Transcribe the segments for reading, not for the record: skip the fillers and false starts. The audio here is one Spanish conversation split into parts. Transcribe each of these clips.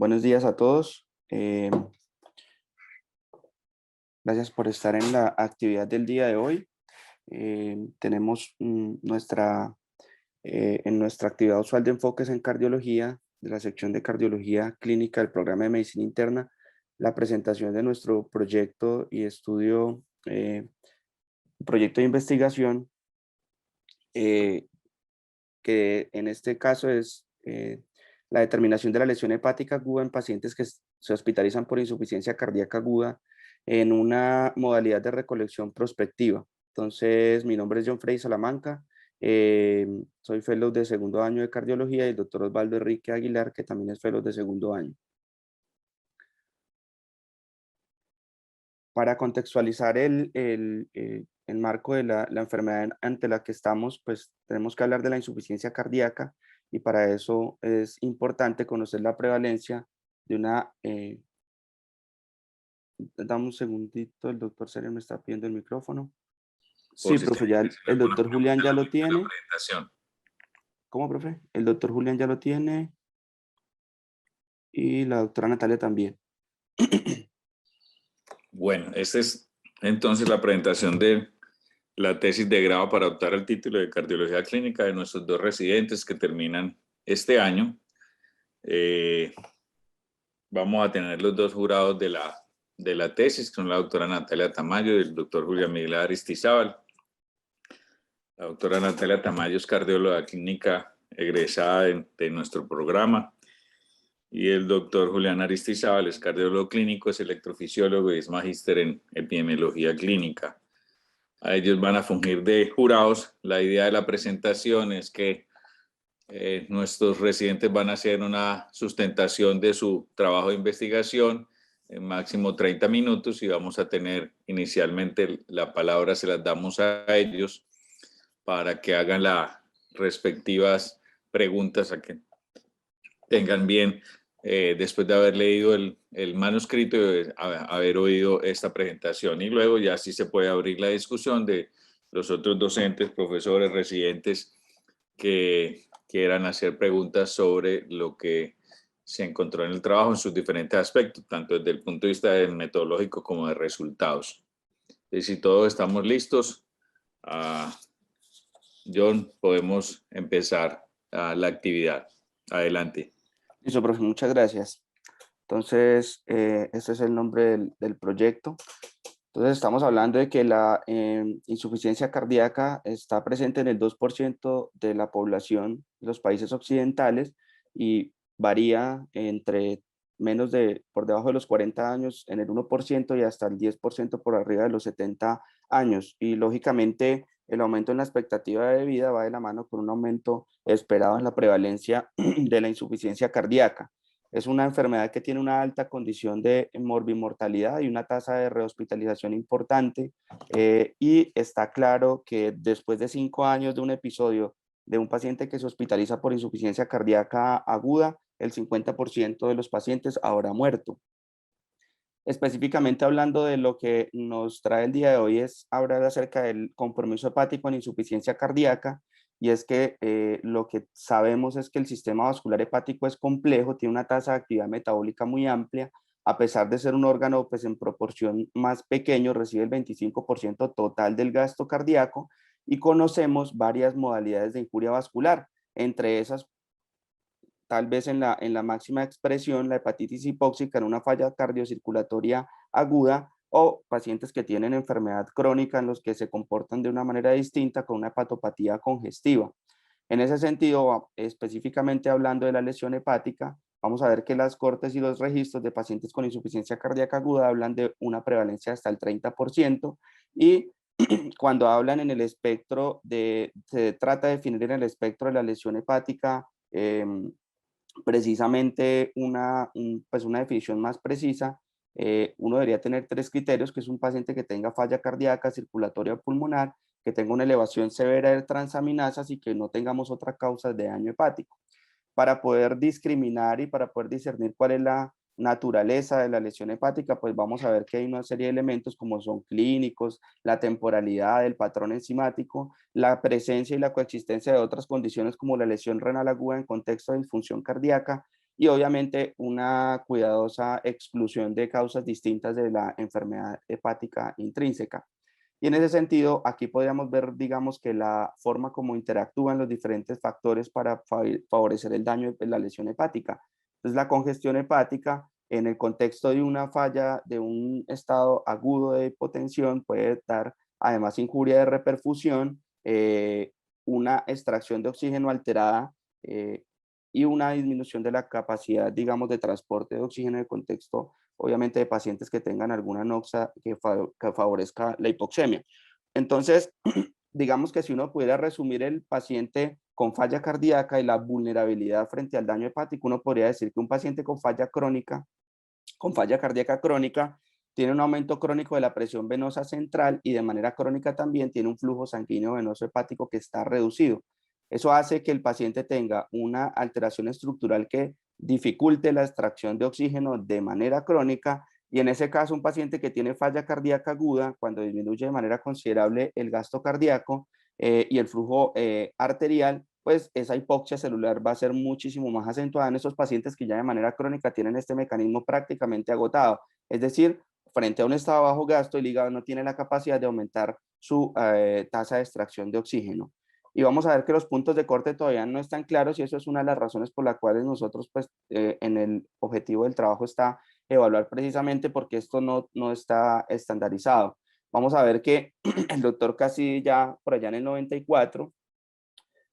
Buenos días a todos. Gracias por estar en la actividad del día de hoy. Tenemos en nuestra actividad usual de enfoques en cardiología, de la sección de cardiología clínica del programa de medicina interna, la presentación de nuestro proyecto y estudio, proyecto de investigación, que en este caso es la determinación de la lesión hepática aguda en pacientes que se hospitalizan por insuficiencia cardíaca aguda en una modalidad de recolección prospectiva. Entonces, mi nombre es John Frey Salamanca, soy fellow de segundo año de cardiología, y el doctor Osvaldo Enrique Aguilar, que también es fellow de segundo año. Para contextualizar el marco de la enfermedad ante la que estamos, pues tenemos que hablar de la insuficiencia cardíaca, y para eso es importante conocer la prevalencia de una... dame un segundito, el doctor Sergio me está pidiendo el micrófono. Por Sí, si profe, tienen ya que hacer el alguna doctor Julián pregunta ya al lo inicio de la tiene. presentación. ¿Cómo, profe? El doctor Julián ya lo tiene y la doctora Natalia también. Bueno, esta es entonces la presentación de la tesis de grado para optar al título de cardiología clínica de nuestros dos residentes que terminan este año. Vamos a tener los dos jurados de la tesis, que son la doctora Natalia Tamayo y el doctor Julián Miguel Aristizábal. La doctora Natalia Tamayo es cardióloga clínica egresada de nuestro programa, y el doctor Julián Aristizábal es cardiólogo clínico, es electrofisiólogo y es magíster en epidemiología clínica. A ellos van a fungir de jurados. La idea de la presentación es que nuestros residentes van a hacer una sustentación de su trabajo de investigación en máximo 30 minutos, y vamos a tener inicialmente la palabra, se las damos a ellos para que hagan las respectivas preguntas, a que tengan bien, después de haber leído el manuscrito y haber oído esta presentación. Y luego ya sí se puede abrir la discusión de los otros docentes, profesores, residentes que quieran hacer preguntas sobre lo que se encontró en el trabajo en sus diferentes aspectos, tanto desde el punto de vista metodológico como de resultados. Y si todos estamos listos, John, podemos empezar la actividad. Adelante. Listo, profe, muchas gracias. Entonces, este es el nombre del proyecto. Entonces, estamos hablando de que la insuficiencia cardíaca está presente en el 2% de la población de los países occidentales, y varía entre por debajo de los 40 años en el 1% y hasta el 10% por arriba de los 70 años. Y lógicamente, el aumento en la expectativa de vida va de la mano con un aumento esperado en la prevalencia de la insuficiencia cardíaca. Es una enfermedad que tiene una alta condición de morbimortalidad y una tasa de rehospitalización importante, y está claro que después de 5 años de un episodio de un paciente que se hospitaliza por insuficiencia cardíaca aguda, el 50% de los pacientes habrá muerto. Específicamente hablando de lo que nos trae el día de hoy, es hablar acerca del compromiso hepático en insuficiencia cardíaca. Y es que lo que sabemos es que el sistema vascular hepático es complejo, tiene una tasa de actividad metabólica muy amplia. A pesar de ser un órgano pues en proporción más pequeño, recibe el 25% total del gasto cardíaco, y conocemos varias modalidades de injuria vascular. Entre esas, tal vez en la máxima expresión, la hepatitis hipóxica en una falla cardiocirculatoria aguda, o pacientes que tienen enfermedad crónica en los que se comportan de una manera distinta con una hepatopatía congestiva. En ese sentido, específicamente hablando de la lesión hepática, vamos a ver que las cortes y los registros de pacientes con insuficiencia cardíaca aguda hablan de una prevalencia hasta el 30%, y cuando hablan en el espectro se trata de definir en el espectro de la lesión hepática, precisamente pues una definición más precisa. Uno debería tener 3 criterios, que es un paciente que tenga falla cardíaca, circulatoria o pulmonar, que tenga una elevación severa de transaminasas y que no tengamos otra causa de daño hepático. Para poder discriminar y para poder discernir cuál es la naturaleza de la lesión hepática, pues vamos a ver que hay una serie de elementos como son clínicos, la temporalidad, el patrón enzimático, la presencia y la coexistencia de otras condiciones como la lesión renal aguda en contexto de disfunción cardíaca, y obviamente una cuidadosa exclusión de causas distintas de la enfermedad hepática intrínseca. Y en ese sentido, aquí podríamos ver, digamos, que la forma como interactúan los diferentes factores para favorecer el daño de la lesión hepática. Entonces, la congestión hepática, en el contexto de una falla, de un estado agudo de hipotensión, puede dar, además, injuria de reperfusión, una extracción de oxígeno alterada, y una disminución de la capacidad, digamos, de transporte de oxígeno en el contexto, obviamente, de pacientes que tengan alguna noxa que favorezca la hipoxemia. Entonces, digamos que si uno pudiera resumir el paciente con falla cardíaca y la vulnerabilidad frente al daño hepático, uno podría decir que un paciente con falla crónica, con falla cardíaca crónica, tiene un aumento crónico de la presión venosa central y de manera crónica también tiene un flujo sanguíneo venoso hepático que está reducido. Eso hace que el paciente tenga una alteración estructural que dificulte la extracción de oxígeno de manera crónica, y en ese caso un paciente que tiene falla cardíaca aguda, cuando disminuye de manera considerable el gasto cardíaco y el flujo arterial, pues esa hipoxia celular va a ser muchísimo más acentuada en esos pacientes que ya de manera crónica tienen este mecanismo prácticamente agotado. Es decir, frente a un estado bajo gasto, el hígado no tiene la capacidad de aumentar su tasa de extracción de oxígeno. Y vamos a ver que los puntos de corte todavía no están claros, y eso es una de las razones por las cuales nosotros, pues, en el objetivo del trabajo está evaluar precisamente porque esto no está estandarizado. Vamos a ver que el doctor Cassidy ya por allá en el 94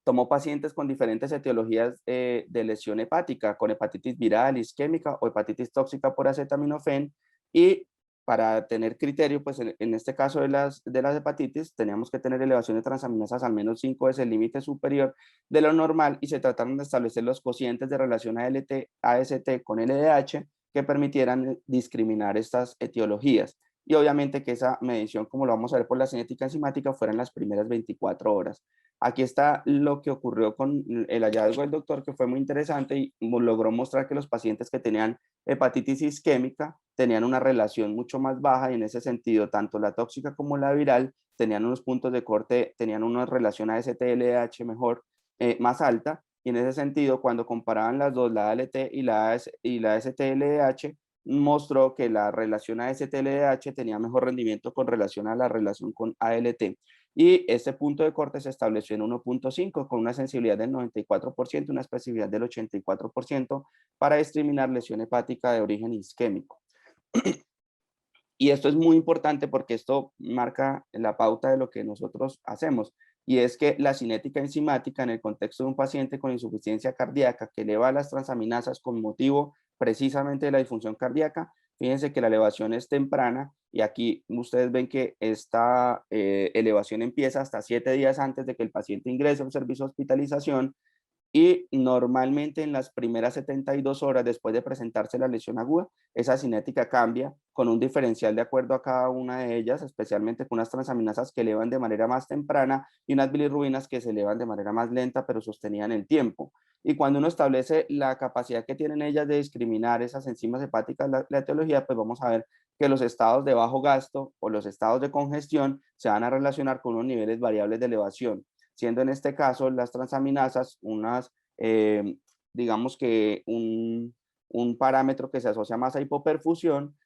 tomó pacientes con diferentes etiologías de lesión hepática, con hepatitis viral, isquémica o hepatitis tóxica por acetaminofén, y para tener criterio, pues en este caso de las hepatitis, teníamos que tener elevación de transaminasas al menos 5 veces el límite superior de lo normal, y se trataron de establecer los cocientes de relación AST con LDH que permitieran discriminar estas etiologías. Y obviamente que esa medición, como lo vamos a ver por la cinética enzimática, fuera en las primeras 24 horas. Aquí está lo que ocurrió con el hallazgo del doctor, que fue muy interesante y logró mostrar que los pacientes que tenían hepatitis isquémica tenían una relación mucho más baja, y en ese sentido tanto la tóxica como la viral tenían unos puntos de corte, tenían una relación AST-LDH mejor, más alta, y en ese sentido cuando comparaban las dos, la ALT y la AST-LDH, mostró que la relación AST-LDH tenía mejor rendimiento con relación a la relación con ALT. Y este punto de corte se estableció en 1.5 con una sensibilidad del 94% y una especificidad del 84% para discriminar lesión hepática de origen isquémico. Y esto es muy importante porque esto marca la pauta de lo que nosotros hacemos, y es que la cinética enzimática en el contexto de un paciente con insuficiencia cardíaca que eleva las transaminasas con motivo precisamente de la disfunción cardíaca, fíjense que la elevación es temprana, y aquí ustedes ven que esta elevación empieza hasta 7 días antes de que el paciente ingrese a un servicio de hospitalización, y normalmente en las primeras 72 horas después de presentarse la lesión aguda, esa cinética cambia con un diferencial de acuerdo a cada una de ellas, especialmente con unas transaminasas que elevan de manera más temprana y unas bilirrubinas que se elevan de manera más lenta pero sostenida en el tiempo. Y cuando uno establece la capacidad que tienen ellas de discriminar esas enzimas hepáticas, la etiología, pues vamos a ver que los estados de bajo gasto o los estados de congestión se van a relacionar con unos niveles variables de elevación, siendo en este caso las transaminasas unas, digamos que un parámetro que se asocia más a hipoperfusión,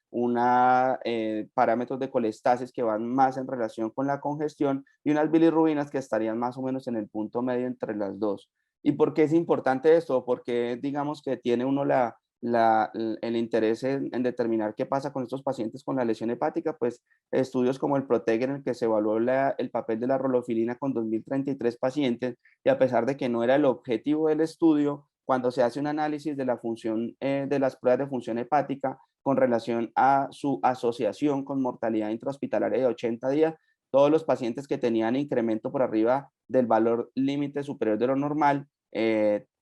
parámetros de colestasis que van más en relación con la congestión, y unas bilirrubinas que estarían más o menos en el punto medio entre las dos. ¿Y por qué es importante esto? Porque digamos que tiene uno el interés en determinar qué pasa con estos pacientes con la lesión hepática. Pues estudios como el PROTEC, en el que se evaluó el papel de la rolofilina con 2033 pacientes, y a pesar de que no era el objetivo del estudio, cuando se hace un análisis de la función, de las pruebas de función hepática con relación a su asociación con mortalidad intrahospitalaria de 80 días, todos los pacientes que tenían incremento por arriba del valor límite superior de lo normal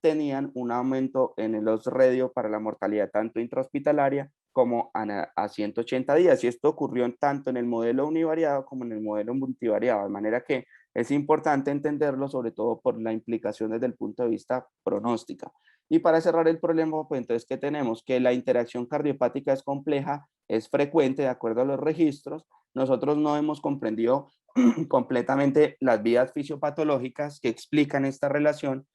tenían un aumento en el odds radio para la mortalidad tanto intrahospitalaria como a 180 días. Y esto ocurrió tanto en el modelo univariado como en el modelo multivariado, de manera que es importante entenderlo, sobre todo por la implicación desde el punto de vista pronóstica. Y para cerrar el problema, pues entonces, ¿qué tenemos? Que la interacción cardiopática es compleja, es frecuente de acuerdo a los registros. Nosotros no hemos comprendido completamente las vías fisiopatológicas que explican esta relación,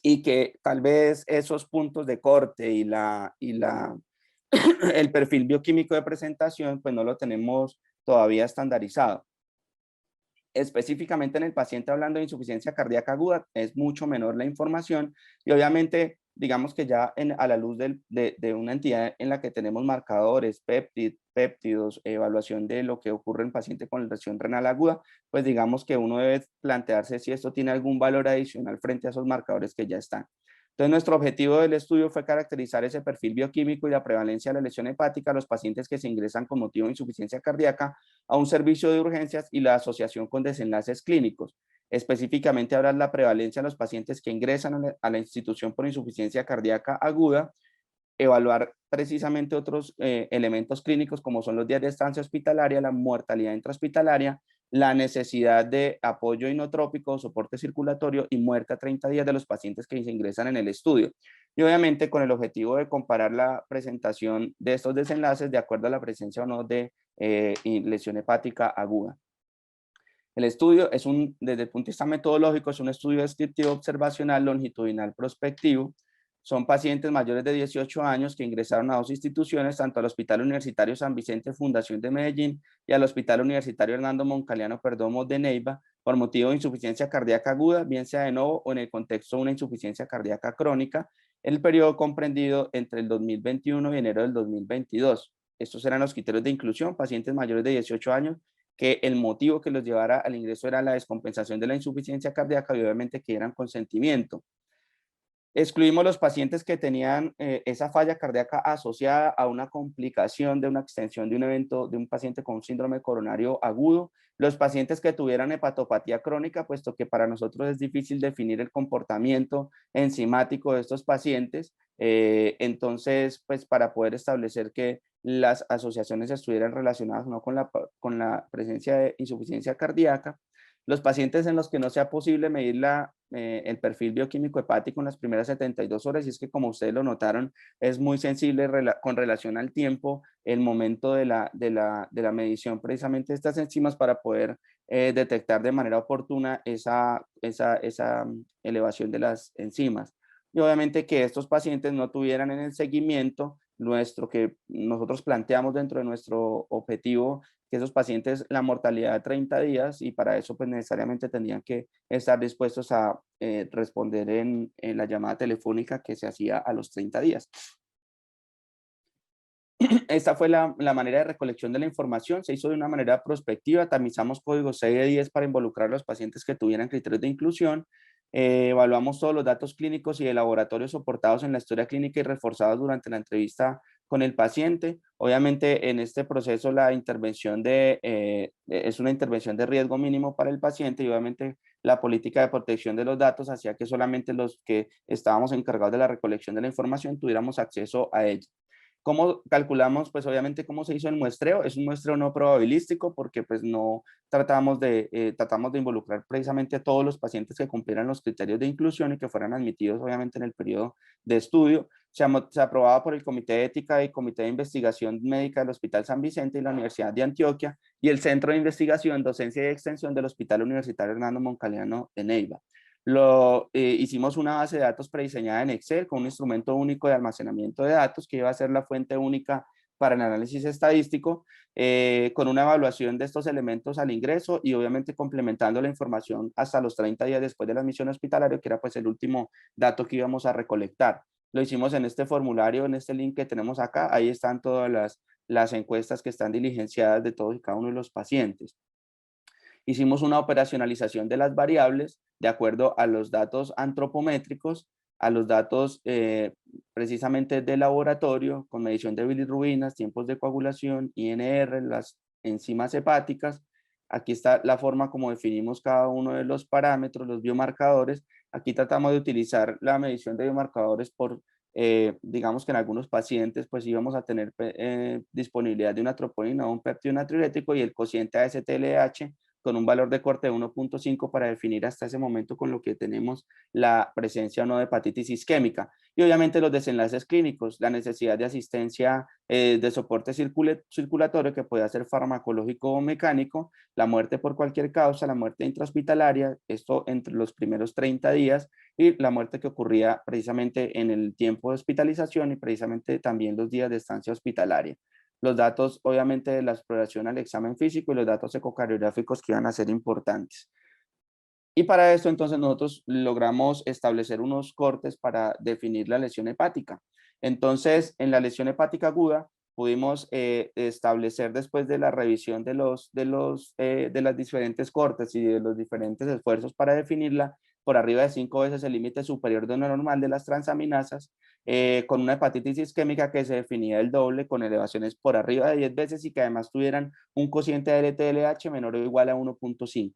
y que tal vez esos puntos de corte el perfil bioquímico de presentación, pues no lo tenemos todavía estandarizado. Específicamente en el paciente hablando de insuficiencia cardíaca aguda, es mucho menor la información y obviamente, digamos que ya a la luz de una entidad en la que tenemos marcadores, péptidos, evaluación de lo que ocurre en paciente con lesión renal aguda, pues digamos que uno debe plantearse si esto tiene algún valor adicional frente a esos marcadores que ya están. Entonces, nuestro objetivo del estudio fue caracterizar ese perfil bioquímico y la prevalencia de la lesión hepática a los pacientes que se ingresan con motivo de insuficiencia cardíaca a un servicio de urgencias y la asociación con desenlaces clínicos. Específicamente habrá la prevalencia de los pacientes que ingresan a la institución por insuficiencia cardíaca aguda, evaluar precisamente otros elementos clínicos como son los días de estancia hospitalaria, la mortalidad intrahospitalaria, la necesidad de apoyo inotrópico, soporte circulatorio y muerte a 30 días de los pacientes que se ingresan en el estudio. Y obviamente con el objetivo de comparar la presentación de estos desenlaces de acuerdo a la presencia o no de lesión hepática aguda. El estudio es desde el punto de vista metodológico, es un estudio descriptivo observacional longitudinal prospectivo. Son pacientes mayores de 18 años que ingresaron a dos instituciones, tanto al Hospital Universitario San Vicente Fundación de Medellín y al Hospital Universitario Hernando Moncaliano Perdomo de Neiva, por motivo de insuficiencia cardíaca aguda, bien sea de nuevo o en el contexto de una insuficiencia cardíaca crónica, en el periodo comprendido entre el 2021 y enero del 2022. Estos eran los criterios de inclusión: pacientes mayores de 18 años que el motivo que los llevara al ingreso era la descompensación de la insuficiencia cardíaca y obviamente que eran consentimiento. Excluimos los pacientes que tenían esa falla cardíaca asociada a una complicación de una extensión de un evento de un paciente con síndrome coronario agudo, los pacientes que tuvieran hepatopatía crónica, puesto que para nosotros es difícil definir el comportamiento enzimático de estos pacientes, entonces, pues para poder establecer que las asociaciones estuvieran relacionadas o no con la presencia de insuficiencia cardíaca. Los pacientes en los que no sea posible medir el perfil bioquímico hepático en las primeras 72 horas, y es que como ustedes lo notaron, es muy sensible con relación al tiempo, el momento de la medición precisamente de estas enzimas para poder detectar de manera oportuna esa elevación de las enzimas. Y obviamente que estos pacientes no tuvieran en el seguimiento que nosotros planteamos dentro de nuestro objetivo, que esos pacientes la mortalidad de 30 días, y para eso pues necesariamente tendrían que estar dispuestos a responder en la llamada telefónica que se hacía a los 30 días. Esta fue la manera de recolección de la información. Se hizo de una manera prospectiva, tamizamos códigos 6 de 10 para involucrar a los pacientes que tuvieran criterios de inclusión, evaluamos todos los datos clínicos y de laboratorio soportados en la historia clínica y reforzados durante la entrevista con el paciente. Obviamente en este proceso la intervención es una intervención de riesgo mínimo para el paciente, y obviamente la política de protección de los datos hacía que solamente los que estábamos encargados de la recolección de la información tuviéramos acceso a ella. ¿Cómo calculamos? Pues obviamente cómo se hizo el muestreo. Es un muestreo no probabilístico porque pues no tratamos de involucrar precisamente a todos los pacientes que cumplieran los criterios de inclusión y que fueran admitidos obviamente en el periodo de estudio. Se aprobaba por el Comité de Ética y Comité de Investigación Médica del Hospital San Vicente y la Universidad de Antioquia y el Centro de Investigación, Docencia y Extensión del Hospital Universitario Hernando Moncaliano de Neiva. Hicimos una base de datos prediseñada en Excel con un instrumento único de almacenamiento de datos que iba a ser la fuente única para el análisis estadístico, con una evaluación de estos elementos al ingreso y obviamente complementando la información hasta los 30 días después de la admisión hospitalaria, que era pues el último dato que íbamos a recolectar. Lo hicimos en este formulario, en este link que tenemos acá. Ahí están todas las encuestas que están diligenciadas de todos y cada uno de los pacientes. Hicimos una operacionalización de las variables de acuerdo a los datos antropométricos, a los datos precisamente de laboratorio, con medición de bilirrubinas, tiempos de coagulación, INR, las enzimas hepáticas. Aquí está la forma como definimos cada uno de los parámetros, los biomarcadores. Aquí tratamos de utilizar la medición de biomarcadores digamos que en algunos pacientes pues íbamos a tener disponibilidad de una troponina o un péptido natriurético y el cociente AST-LH con un valor de corte de 1.5 para definir hasta ese momento con lo que tenemos la presencia o no de hepatitis isquémica. Y obviamente los desenlaces clínicos, la necesidad de asistencia de soporte circulatorio que puede ser farmacológico o mecánico, la muerte por cualquier causa, la muerte intrahospitalaria, esto entre los primeros 30 días, y la muerte que ocurría precisamente en el tiempo de hospitalización y precisamente también los días de estancia hospitalaria. Los datos, obviamente, de la exploración al examen físico y los datos ecocardiográficos que iban a ser importantes. Y para esto, entonces, nosotros logramos establecer unos cortes para definir la lesión hepática. Entonces, en la lesión hepática aguda, pudimos establecer después de la revisión de las diferentes cortes y de los diferentes esfuerzos para definirla, por arriba de 5 veces el límite superior de lo normal de las transaminasas, con una hepatitis isquémica que se definía el doble, con elevaciones por arriba de 10 veces y que además tuvieran un cociente de LTLH menor o igual a 1.5.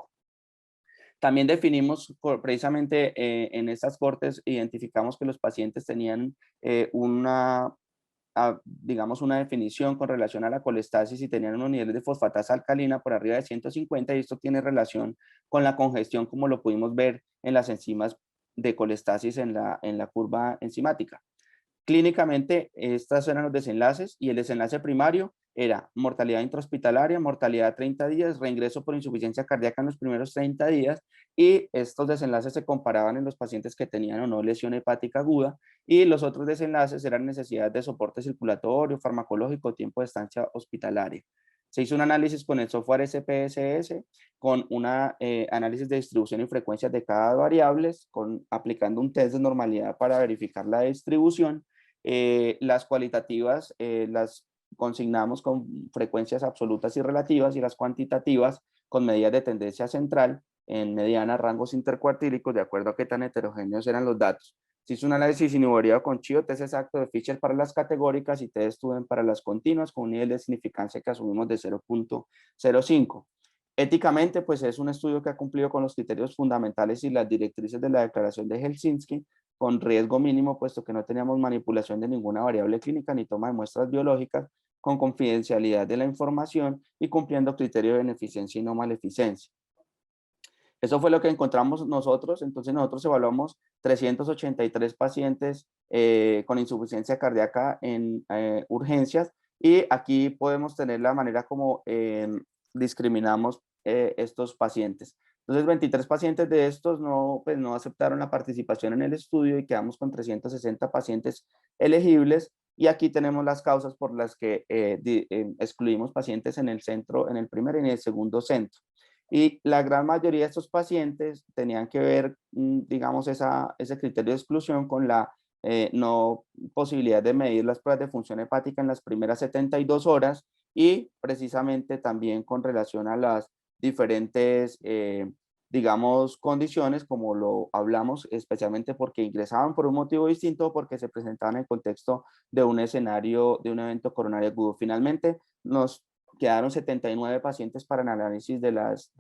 También definimos precisamente en estas cortes, identificamos que los pacientes tenían digamos, una definición con relación a la colestasis y tenían unos niveles de fosfatasa alcalina por arriba de 150 y esto tiene relación con la congestión como lo pudimos ver en las enzimas de colestasis en la curva enzimática. Clínicamente, estos eran los desenlaces y el desenlace primario era mortalidad intrahospitalaria, mortalidad 30 días, reingreso por insuficiencia cardíaca en los primeros 30 días y estos desenlaces se comparaban en los pacientes que tenían o no lesión hepática aguda y los otros desenlaces eran necesidad de soporte circulatorio, farmacológico, tiempo de estancia hospitalaria. Se hizo un análisis con el software SPSS, con un análisis de distribución y frecuencias de cada variable, aplicando un test de normalidad para verificar la distribución. Las cualitativas las consignamos con frecuencias absolutas y relativas y las cuantitativas con medidas de tendencia central en mediana rangos intercuartílicos de acuerdo a qué tan heterogéneos eran los datos. Se hizo un análisis univariado con CHIO, test exacto de Fisher para las categóricas y test Student para las continuas con un nivel de significancia que asumimos de 0.05. Éticamente, pues es un estudio que ha cumplido con los criterios fundamentales y las directrices de la Declaración de Helsinki, con riesgo mínimo, puesto que no teníamos manipulación de ninguna variable clínica ni toma de muestras biológicas, con confidencialidad de la información y cumpliendo criterio de beneficencia y no maleficencia. Eso fue lo que encontramos nosotros, entonces nosotros evaluamos 383 pacientes con insuficiencia cardíaca en urgencias y aquí podemos tener la manera como discriminamos estos pacientes. Entonces, 23 pacientes de estos pues, no aceptaron la participación en el estudio y quedamos con 360 pacientes elegibles. Y aquí tenemos las causas por las que excluimos pacientes en el centro, en el primer y en el segundo centro. Y la gran mayoría de estos pacientes tenían que ver, digamos, ese criterio de exclusión con la no posibilidad de medir las pruebas de función hepática en las primeras 72 horas y precisamente también con relación a las diferentes, digamos, condiciones, como lo hablamos, especialmente porque ingresaban por un motivo distinto o porque se presentaban en el contexto de un escenario, de un evento coronario agudo. Finalmente, nos quedaron 79 pacientes para el análisis de las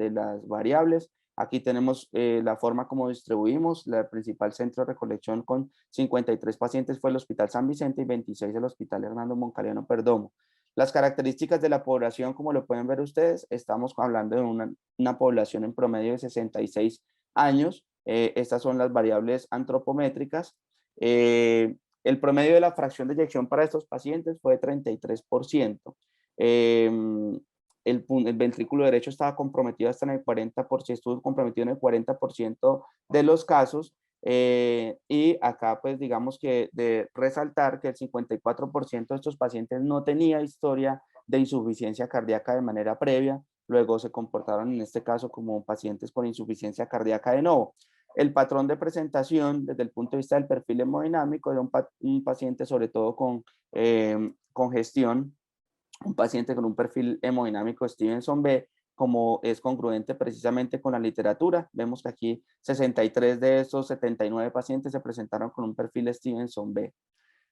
variables. Aquí tenemos la forma como distribuimos. El principal centro de recolección con 53 pacientes fue el Hospital San Vicente y 26 el Hospital Hernando Moncaliano Perdomo. Las características de la población, como lo pueden ver ustedes, estamos hablando de una población en promedio de 66 años. Estas son las variables antropométricas. El promedio de la fracción de eyección para estos pacientes fue de 33%. El ventrículo derecho estaba comprometido hasta en el 40%, estuvo comprometido en el 40% de los casos. Y acá pues digamos que de resaltar que el 54% de estos pacientes no tenía historia de insuficiencia cardíaca de manera previa, luego se comportaron en este caso como pacientes con insuficiencia cardíaca de nuevo. El patrón de presentación desde el punto de vista del perfil hemodinámico de un paciente sobre todo con congestión, un paciente con un perfil hemodinámico Stevenson B, como es congruente precisamente con la literatura. Vemos que aquí 63 de esos 79 pacientes se presentaron con un perfil Stevenson B.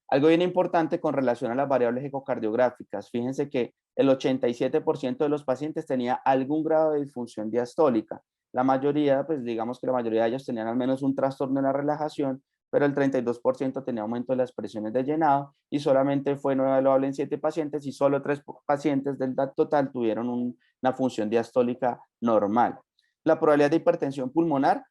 Algo bien importante con relación a las variables ecocardiográficas. Fíjense que el 87% de los pacientes tenía algún grado de disfunción diastólica. La mayoría, pues digamos que la mayoría de ellos tenían al menos un trastorno de la relajación, pero el 32% tenía aumento de las presiones de llenado y solamente fue no evaluable en 7 pacientes y solo 3 pacientes del total tuvieron una función diastólica normal. La probabilidad de hipertensión pulmonar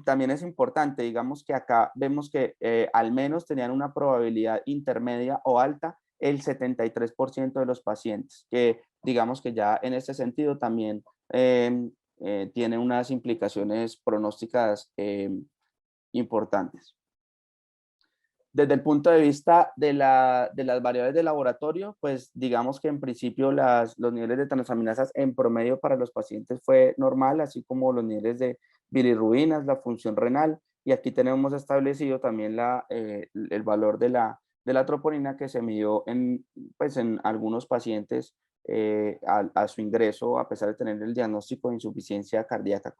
también es importante, digamos que acá vemos que al menos tenían una probabilidad intermedia o alta el 73% de los pacientes, que digamos que ya en este sentido también tiene unas implicaciones pronósticas importantes. Desde el punto de vista de las variables de laboratorio, pues digamos que en principio los niveles de transaminasas en promedio para los pacientes fue normal, así como los niveles de bilirrubinas, la función renal, y aquí tenemos establecido también el valor de la troponina que se midió pues en algunos pacientes a su ingreso, a pesar de tener el diagnóstico de insuficiencia cardíaca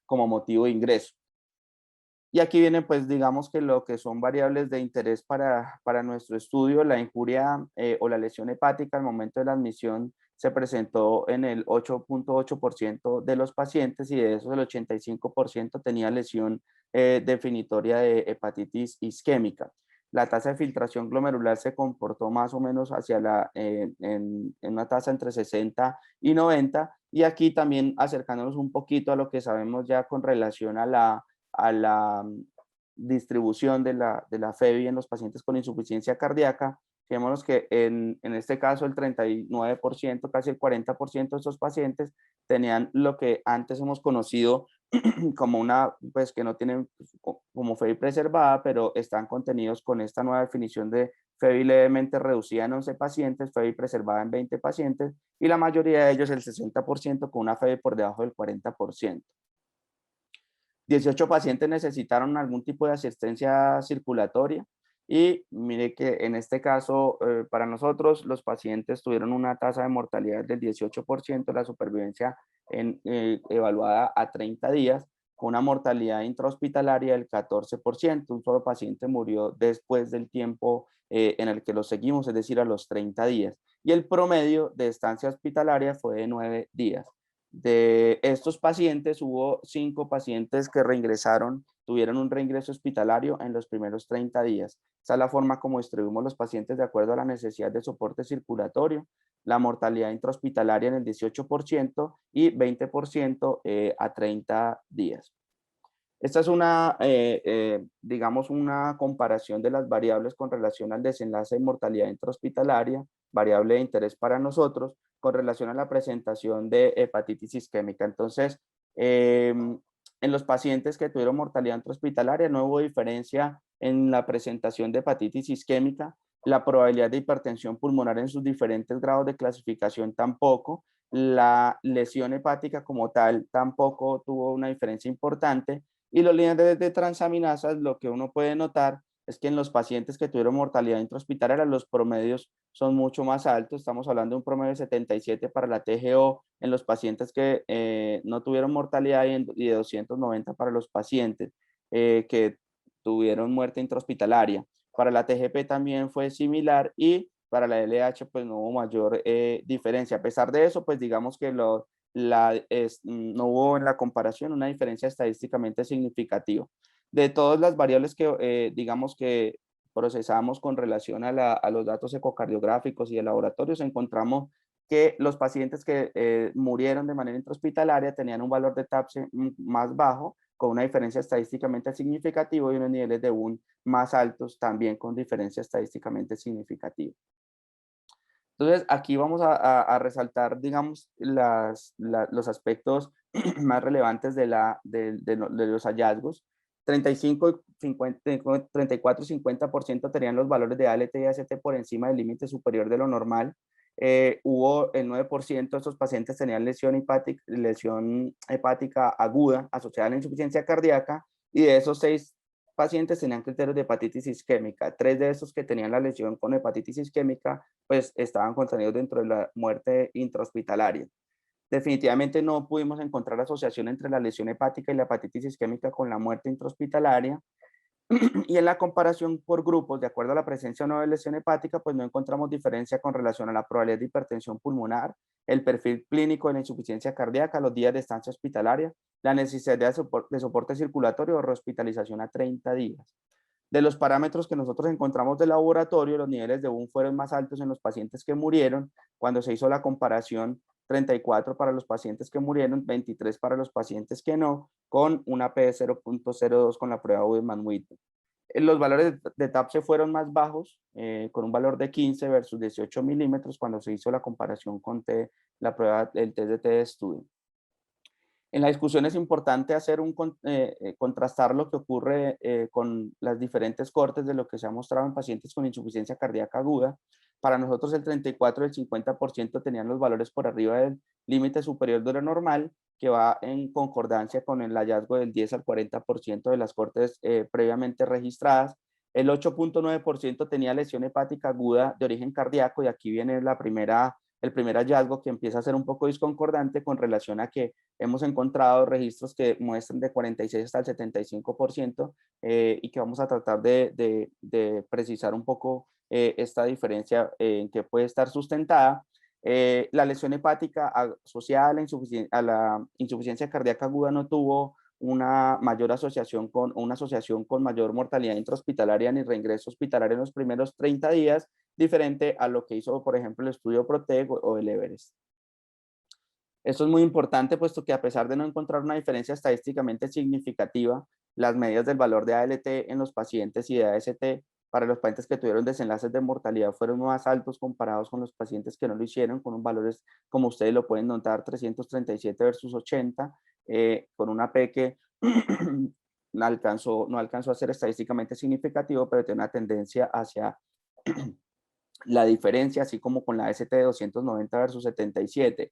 como motivo de ingreso. Y aquí viene, pues, digamos que lo que son variables de interés para nuestro estudio. La injuria o la lesión hepática al momento de la admisión se presentó en el 8.8% de los pacientes y de esos el 85% tenía lesión definitoria de hepatitis isquémica. La tasa de filtración glomerular se comportó más o menos en una tasa entre 60 y 90, y aquí también acercándonos un poquito a lo que sabemos ya con relación a la distribución de la FEBI en los pacientes con insuficiencia cardíaca. Fijémonos que en este caso el 39%, casi el 40% de estos pacientes tenían lo que antes hemos conocido como pues que no tienen como FEBI preservada, pero están contenidos con esta nueva definición de FEBI levemente reducida en 11 pacientes, FEBI preservada en 20 pacientes, y la mayoría de ellos, el 60%, con una FEBI por debajo del 40%. 18 pacientes necesitaron algún tipo de asistencia circulatoria y mire que en este caso para nosotros los pacientes tuvieron una tasa de mortalidad del 18%, la supervivencia evaluada a 30 días, con una mortalidad intrahospitalaria del 14%. Un solo paciente murió después del tiempo en el que lo seguimos, es decir, a los 30 días. Y el promedio de estancia hospitalaria fue de 9 días. De estos pacientes, hubo 5 pacientes que reingresaron, tuvieron un reingreso hospitalario en los primeros 30 días. Esa es la forma como distribuimos los pacientes de acuerdo a la necesidad de soporte circulatorio, la mortalidad intrahospitalaria en el 18% y 20% a 30 días. Esta es digamos, una comparación de las variables con relación al desenlace de mortalidad intrahospitalaria, variable de interés para nosotros, con relación a la presentación de hepatitis isquémica. Entonces, en los pacientes que tuvieron mortalidad intrahospitalaria no hubo diferencia en la presentación de hepatitis isquémica, la probabilidad de hipertensión pulmonar en sus diferentes grados de clasificación tampoco, la lesión hepática como tal tampoco tuvo una diferencia importante, y los líderes de transaminasas, lo que uno puede notar es que en los pacientes que tuvieron mortalidad intrahospitalaria, los promedios son mucho más altos. Estamos hablando de un promedio de 77 para la TGO en los pacientes que no tuvieron mortalidad y de 290 para los pacientes que tuvieron muerte intrahospitalaria. Para la TGP también fue similar y para la LH pues no hubo mayor diferencia. A pesar de eso, pues digamos que no hubo en la comparación una diferencia estadísticamente significativa. De todas las variables que digamos que procesamos con relación a los datos ecocardiográficos y de laboratorios, encontramos que los pacientes que murieron de manera intrahospitalaria tenían un valor de TAPSE más bajo, con una diferencia estadísticamente significativa, y unos niveles de UN más altos también con diferencia estadísticamente significativa. Entonces, aquí vamos a resaltar, digamos, los aspectos más relevantes de los hallazgos. 35, 50, 34 y 50% tenían los valores de ALT y AST por encima del límite superior de lo normal. Hubo el 9% de estos pacientes tenían lesión hepática aguda asociada a la insuficiencia cardíaca, y de esos 6 pacientes tenían criterios de hepatitis isquémica. 3 de esos que tenían la lesión con hepatitis isquémica pues estaban contenidos dentro de la muerte intrahospitalaria. Definitivamente no pudimos encontrar asociación entre la lesión hepática y la hepatitis isquémica con la muerte intrahospitalaria. Y en la comparación por grupos, de acuerdo a la presencia o no de lesión hepática, pues no encontramos diferencia con relación a la probabilidad de hipertensión pulmonar, el perfil clínico de la insuficiencia cardíaca, los días de estancia hospitalaria, la necesidad de soporte circulatorio o rehospitalización a 30 días. De los parámetros que nosotros encontramos de laboratorio, los niveles de UN fueron más altos en los pacientes que murieron. Cuando se hizo la comparación, 34 para los pacientes que murieron, 23 para los pacientes que no, con una P de 0.02 con la prueba Udman-Witten. Los valores de TAPSE fueron más bajos, con un valor de 15 versus 18 milímetros cuando se hizo la comparación con la prueba, el test de T de estudio. En la discusión es importante hacer contrastar lo que ocurre con las diferentes cortes de lo que se ha mostrado en pacientes con insuficiencia cardíaca aguda. Para nosotros el 34 y el 50% tenían los valores por arriba del límite superior de lo normal, que va en concordancia con el hallazgo del 10 al 40% de las cortes previamente registradas. El 8.9% tenía lesión hepática aguda de origen cardíaco, y aquí viene el primer hallazgo que empieza a ser un poco discordante con relación a que hemos encontrado registros que muestran de 46 hasta el 75%, y que vamos a tratar de precisar un poco esta diferencia en que puede estar sustentada. La lesión hepática asociada a la insuficiencia cardíaca aguda no tuvo una asociación con mayor mortalidad intrahospitalaria ni reingreso hospitalario en los primeros 30 días, diferente a lo que hizo, por ejemplo, el estudio PROTEC o el Everest. Esto es muy importante, puesto que a pesar de no encontrar una diferencia estadísticamente significativa, las medidas del valor de ALT en los pacientes y de AST para los pacientes que tuvieron desenlaces de mortalidad fueron más altos comparados con los pacientes que no lo hicieron, con valores, como ustedes lo pueden notar, 337 versus 80, con una P que no alcanzó a ser estadísticamente significativo, pero tiene una tendencia hacia la diferencia, así como con la ST de 290 versus 77.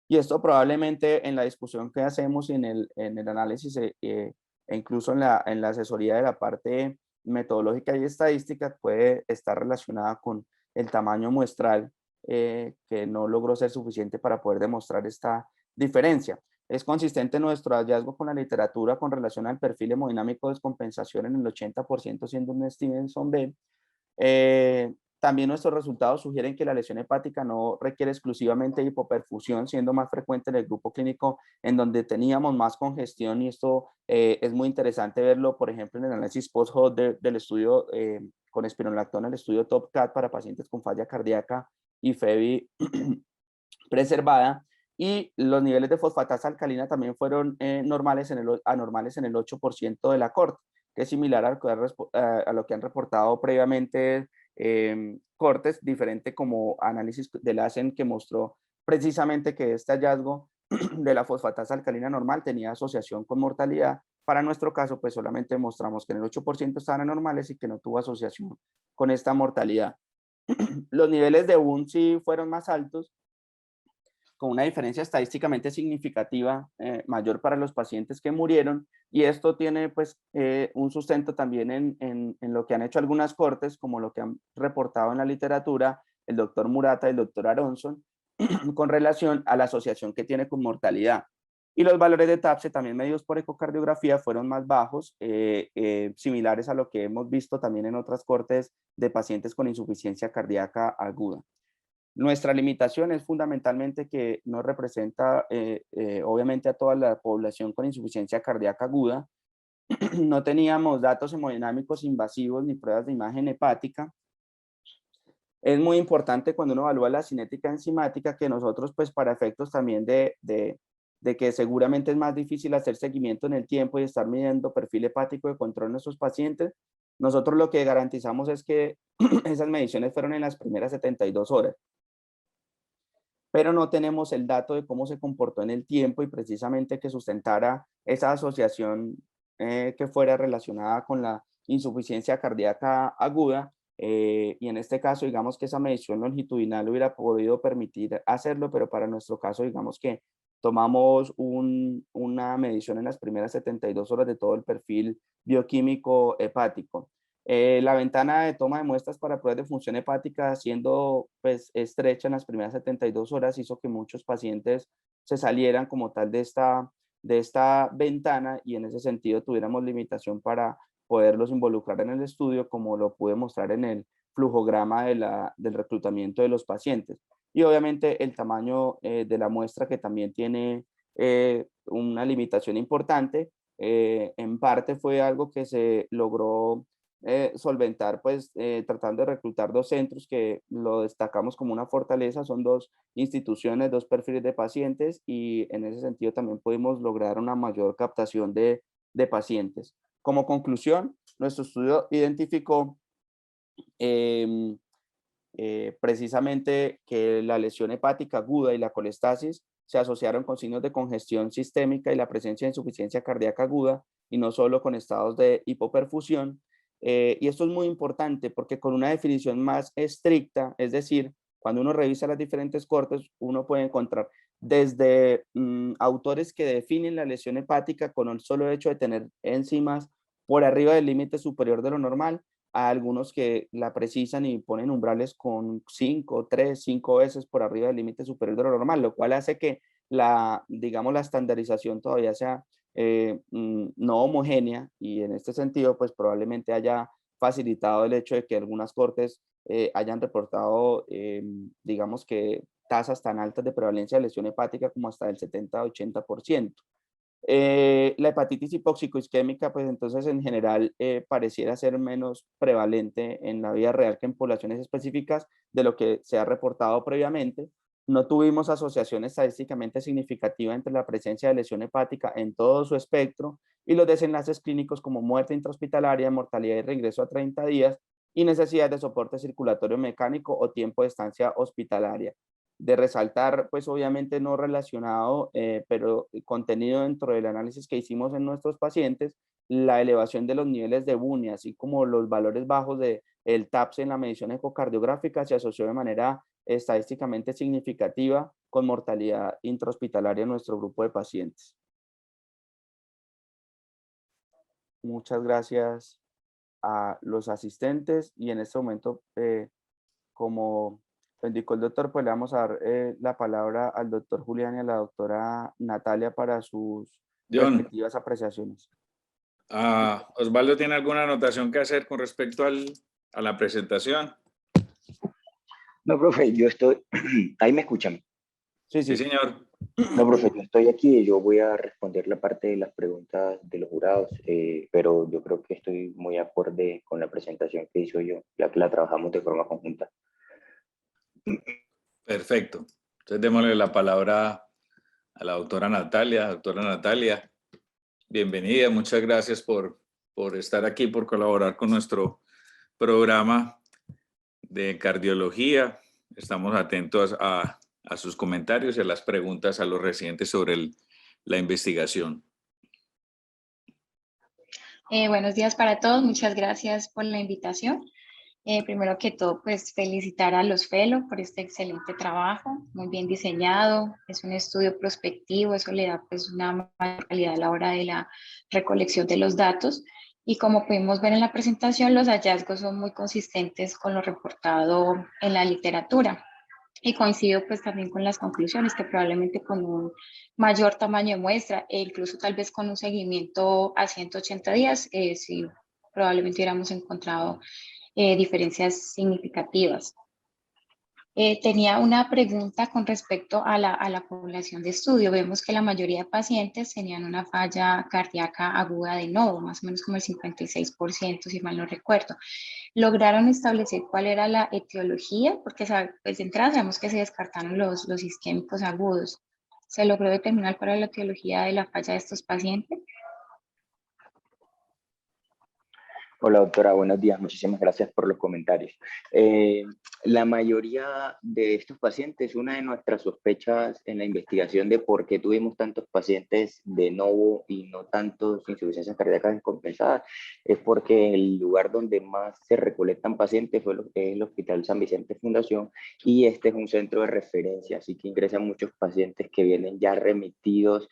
Y esto probablemente en la discusión que hacemos y en el análisis e incluso en la asesoría de la parte metodológica y estadística puede estar relacionada con el tamaño muestral, que no logró ser suficiente para poder demostrar esta diferencia. Es consistente nuestro hallazgo con la literatura con relación al perfil hemodinámico de descompensación en el 80%, siendo un Stevenson B. También nuestros resultados sugieren que la lesión hepática no requiere exclusivamente hipoperfusión, siendo más frecuente en el grupo clínico en donde teníamos más congestión, y esto es muy interesante verlo, por ejemplo, en el análisis post-hoc del estudio con espironolactona, el estudio TOP-CAT para pacientes con falla cardíaca y FEBI preservada, y los niveles de fosfatasa alcalina también fueron anormales en el 8% de la corte, que es similar a lo que han reportado previamente cortes, diferente como análisis del ASEN que mostró precisamente que este hallazgo de la fosfatasa alcalina normal tenía asociación con mortalidad. Para nuestro caso, pues solamente mostramos que en el 8% estaban anormales y que no tuvo asociación con esta mortalidad. Los niveles de UN sí fueron más altos, con una diferencia estadísticamente significativa mayor para los pacientes que murieron, y esto tiene pues un sustento también en lo que han hecho algunas cortes, como lo que han reportado en la literatura el doctor Murata y el doctor Aronson, con relación a la asociación que tiene con mortalidad. Y los valores de TAPSE, también medidos por ecocardiografía, fueron más bajos, similares a lo que hemos visto también en otras cortes de pacientes con insuficiencia cardíaca aguda. Nuestra limitación es fundamentalmente que no representa, obviamente, a toda la población con insuficiencia cardíaca aguda. No teníamos datos hemodinámicos invasivos ni pruebas de imagen hepática. Es muy importante cuando uno evalúa la cinética enzimática que nosotros, pues para efectos también de que seguramente es más difícil hacer seguimiento en el tiempo y estar midiendo perfil hepático de control en nuestros pacientes, nosotros lo que garantizamos es que esas mediciones fueron en las primeras 72 horas. Pero no tenemos el dato de cómo se comportó en el tiempo y precisamente que sustentara esa asociación que fuera relacionada con la insuficiencia cardíaca aguda, y en este caso digamos que esa medición longitudinal hubiera podido permitir hacerlo, pero para nuestro caso digamos que tomamos una medición en las primeras 72 horas de todo el perfil bioquímico hepático. La ventana de toma de muestras para pruebas de función hepática, siendo pues estrecha en las primeras 72 horas, hizo que muchos pacientes se salieran como tal de esta ventana, y en ese sentido tuviéramos limitación para poderlos involucrar en el estudio, como lo pude mostrar en el flujograma del reclutamiento de los pacientes. Y obviamente el tamaño de la muestra, que también tiene una limitación importante, en parte fue algo que se logró solventar, pues tratando de reclutar dos centros que lo destacamos como una fortaleza. Son dos instituciones, dos perfiles de pacientes, y en ese sentido también pudimos lograr una mayor captación de pacientes. Como conclusión, nuestro estudio identificó precisamente que la lesión hepática aguda y la colestasis se asociaron con signos de congestión sistémica y la presencia de insuficiencia cardíaca aguda, y no solo con estados de hipoperfusión. Y esto es muy importante porque con una definición más estricta, es decir, cuando uno revisa las diferentes cortes, uno puede encontrar desde autores que definen la lesión hepática con el solo hecho de tener enzimas por arriba del límite superior de lo normal, a algunos que la precisan y ponen umbrales con 5, 3, 5 veces por arriba del límite superior de lo normal, lo cual hace que digamos, la estandarización todavía sea no homogénea, y en este sentido, pues probablemente haya facilitado el hecho de que algunas cortes hayan reportado, digamos que tasas tan altas de prevalencia de lesión hepática como hasta el 70-80%. La hepatitis hipóxico-isquémica, pues entonces en general pareciera ser menos prevalente en la vida real que en poblaciones específicas de lo que se ha reportado previamente. No tuvimos asociación estadísticamente significativa entre la presencia de lesión hepática en todo su espectro y los desenlaces clínicos como muerte intrahospitalaria, mortalidad y reingreso a 30 días y necesidad de soporte circulatorio mecánico o tiempo de estancia hospitalaria. De resaltar, pues obviamente no relacionado, pero contenido dentro del análisis que hicimos en nuestros pacientes, la elevación de los niveles de BUNI, así como los valores bajos del TAPS en la medición ecocardiográfica, se asoció de manera estadísticamente significativa con mortalidad intrahospitalaria en nuestro grupo de pacientes. Muchas gracias a los asistentes, y en este momento, como lo indicó el doctor, pues le vamos a dar la palabra al doctor Julián y a la doctora Natalia para sus John, respectivas apreciaciones. Osvaldo tiene alguna anotación que hacer con respecto a la presentación. No, profe, yo estoy, ahí me escuchan. Sí, Sí, sí. señor. No, profe, yo estoy aquí y yo voy a responder la parte de las preguntas de los jurados, pero yo creo que estoy muy acorde con la presentación que hizo yo, ya que la trabajamos de forma conjunta. Perfecto. Entonces démosle la palabra a la doctora Natalia. Doctora Natalia, bienvenida. Muchas gracias por estar aquí, por colaborar con nuestro programa de cardiología. Estamos atentos a sus comentarios y a las preguntas a los residentes sobre la investigación. Buenos días para todos, muchas gracias por la invitación. Primero que todo, pues felicitar a los fellows por este excelente trabajo, muy bien diseñado, es un estudio prospectivo, eso le da pues una mayor calidad a la hora de la recolección de los datos, y como pudimos ver en la presentación, los hallazgos son muy consistentes con lo reportado en la literatura. Y coincido pues también con las conclusiones que probablemente con un mayor tamaño de muestra e incluso tal vez con un seguimiento a 180 días, sí, probablemente hubiéramos encontrado diferencias significativas. Tenía una pregunta con respecto a la población de estudio. Vemos que la mayoría de pacientes tenían una falla cardíaca aguda de novo, más o menos como el 56%, si mal no recuerdo. ¿Lograron establecer cuál era la etiología? Porque pues, de entrada sabemos que se descartaron los isquémicos agudos. ¿Se logró determinar cuál era la etiología de la falla de estos pacientes? Hola doctora, buenos días, muchísimas gracias por los comentarios. La mayoría de estos pacientes, una de nuestras sospechas en la investigación de por qué tuvimos tantos pacientes de novo y no tantos insuficiencias cardíacas descompensadas, es porque el lugar donde más se recolectan pacientes es el Hospital San Vicente Fundación, y este es un centro de referencia, así que ingresan muchos pacientes que vienen ya remitidos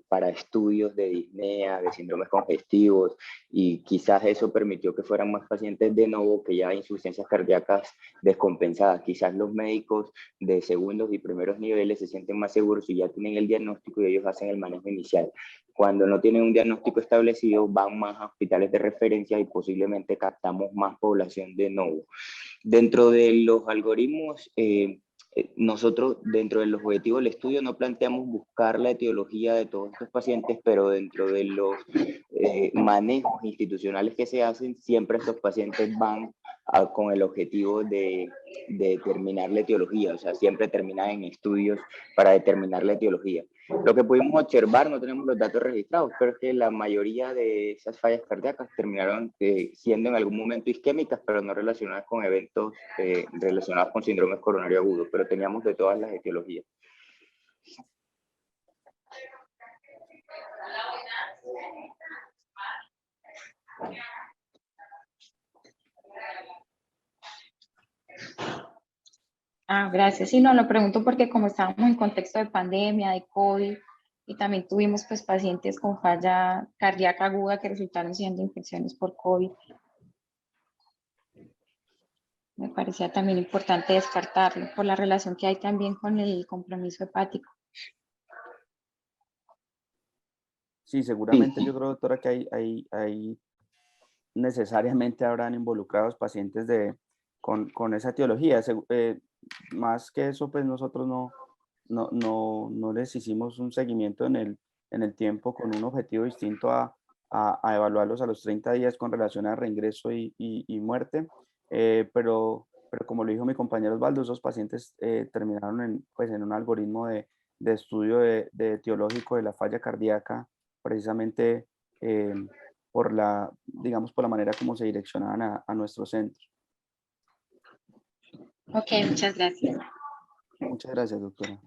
para estudios de disnea, de síndromes congestivos, y quizás eso permitió que fueran más pacientes de novo que ya insuficiencias cardíacas descompensadas. Quizás los médicos de segundos y primeros niveles se sienten más seguros si ya tienen el diagnóstico y ellos hacen el manejo inicial. Cuando no tienen un diagnóstico establecido, van más a hospitales de referencia y posiblemente captamos más población de novo. Dentro de los algoritmos, nosotros dentro de los objetivos del estudio no planteamos buscar la etiología de todos estos pacientes, pero dentro de los manejos institucionales que se hacen, siempre estos pacientes van con el objetivo de determinar la etiología, o sea, siempre terminan en estudios para determinar la etiología. Lo que pudimos observar, no tenemos los datos registrados, pero es que la mayoría de esas fallas cardíacas terminaron siendo en algún momento isquémicas, pero no relacionadas con eventos relacionados con síndrome coronario agudo, pero teníamos de todas las etiologías. Gracias. Sí, no, lo pregunto porque como estábamos en contexto de pandemia, de COVID, y también tuvimos pues pacientes con falla cardíaca aguda que resultaron siendo infecciones por COVID. Me parecía también importante descartarlo por la relación que hay también con el compromiso hepático. Sí, seguramente yo creo, doctora, que hay necesariamente habrán involucrados pacientes con esa etiología. Más que eso, pues nosotros no les hicimos un seguimiento en el tiempo con un objetivo distinto a evaluarlos a los 30 días con relación a reingreso y muerte. Pero como lo dijo mi compañero Osvaldo, esos pacientes terminaron en un algoritmo de estudio de etiológico de la falla cardíaca, precisamente digamos, por la manera como se direccionaban a nuestros centros. Ok, muchas gracias. Muchas gracias, doctora.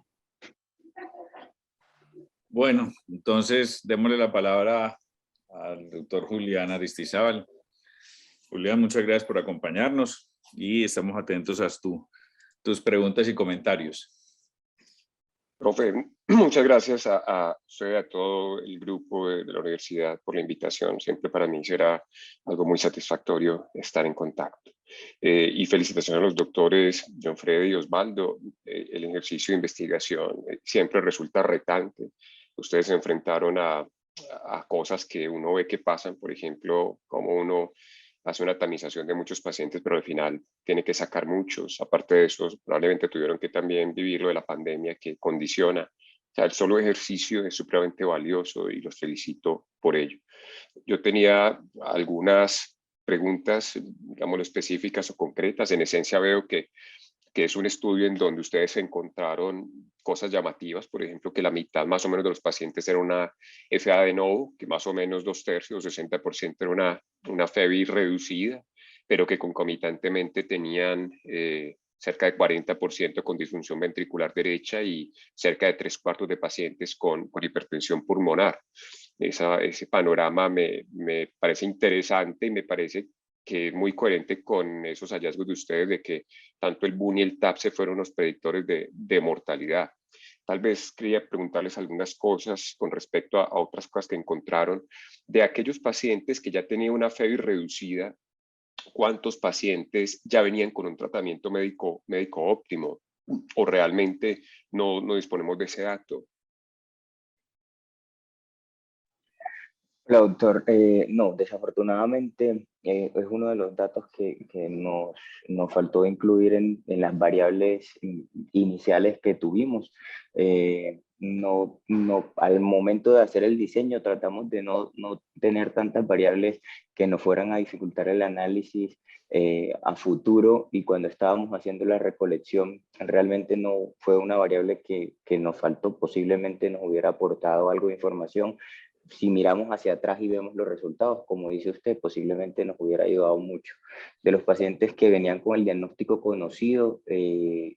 Bueno, entonces démosle la palabra al doctor Julián Aristizábal. Julián, muchas gracias por acompañarnos y estamos atentos a tus preguntas y comentarios. Profe, muchas gracias a usted y a todo el grupo de la universidad por la invitación. Siempre para mí será algo muy satisfactorio estar en contacto. Y felicitaciones a los doctores John Freddy y Osvaldo. El ejercicio de investigación siempre resulta retante. Ustedes se enfrentaron a cosas que uno ve que pasan, por ejemplo, como uno hace una tamización de muchos pacientes, pero al final tiene que sacar muchos. Aparte de eso, probablemente tuvieron que también vivir lo de la pandemia que condiciona. O sea, el solo ejercicio es supremamente valioso y los felicito por ello. Yo tenía algunas preguntas, digamos, específicas o concretas. En esencia veo que es un estudio en donde ustedes encontraron cosas llamativas, por ejemplo, que la mitad más o menos de los pacientes era una FA de novo, que más o menos 2/3, 60% era una FEBI reducida, pero que concomitantemente tenían cerca de 40% con disfunción ventricular derecha y cerca de 3/4 de pacientes con hipertensión pulmonar. Ese panorama me parece interesante y me parece que es muy coherente con esos hallazgos de ustedes de que tanto el BUN y el TAPSE fueron los predictores de mortalidad. Tal vez quería preguntarles algunas cosas con respecto a otras cosas que encontraron de aquellos pacientes que ya tenían una FEBI reducida. ¿Cuántos pacientes ya venían con un tratamiento médico óptimo? ¿O realmente no disponemos de ese dato? Hola, doctor. No, desafortunadamente es uno de los datos que nos faltó incluir en las variables iniciales que tuvimos. Al momento de hacer el diseño tratamos de no tener tantas variables que nos fueran a dificultar el análisis a futuro, y cuando estábamos haciendo la recolección realmente no fue una variable que nos faltó. Posiblemente nos hubiera aportado algo de información. Si miramos hacia atrás y vemos los resultados, como dice usted, posiblemente nos hubiera ayudado mucho. De los pacientes que venían con el diagnóstico conocido,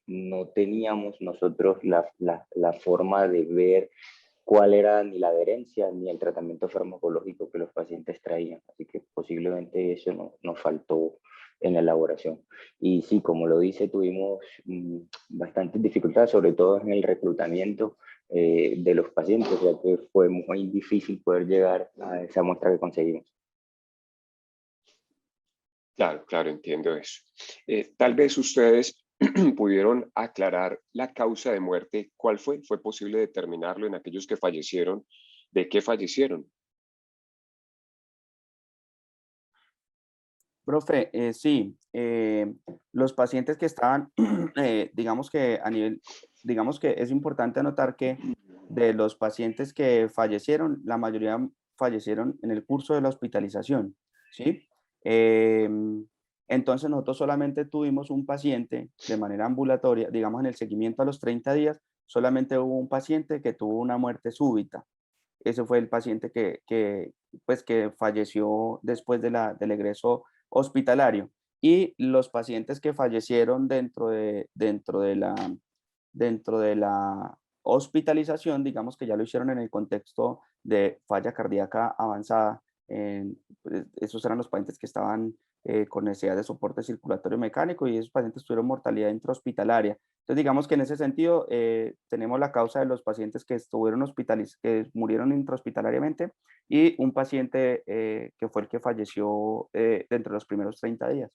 no teníamos nosotros la forma de ver cuál era ni la adherencia ni el tratamiento farmacológico que los pacientes traían. Así que posiblemente eso nos faltó en la elaboración. Y sí, como lo dice, tuvimos bastantes dificultades, sobre todo en el reclutamiento de los pacientes, ya que fue muy difícil poder llegar a esa muestra que conseguimos. Claro, entiendo eso. Tal vez ustedes pudieron aclarar la causa de muerte. ¿Cuál fue? ¿Fue posible determinarlo en aquellos que fallecieron? ¿De qué fallecieron? Profe, sí, los pacientes que estaban, digamos que es importante anotar que de los pacientes que fallecieron, la mayoría fallecieron en el curso de la hospitalización, ¿sí? Entonces nosotros solamente tuvimos un paciente de manera ambulatoria, digamos en el seguimiento a los 30 días, solamente hubo un paciente que tuvo una muerte súbita. Ese fue el paciente que falleció después del egreso hospitalario. Y los pacientes que fallecieron dentro de la hospitalización, digamos que ya lo hicieron en el contexto de falla cardíaca avanzada. Pues, esos eran los pacientes que estaban con necesidad de soporte circulatorio mecánico y esos pacientes tuvieron mortalidad intrahospitalaria. Entonces, digamos que en ese sentido tenemos la causa de los pacientes que estuvieron que murieron intrahospitalariamente y un paciente que fue el que falleció dentro de los primeros 30 días.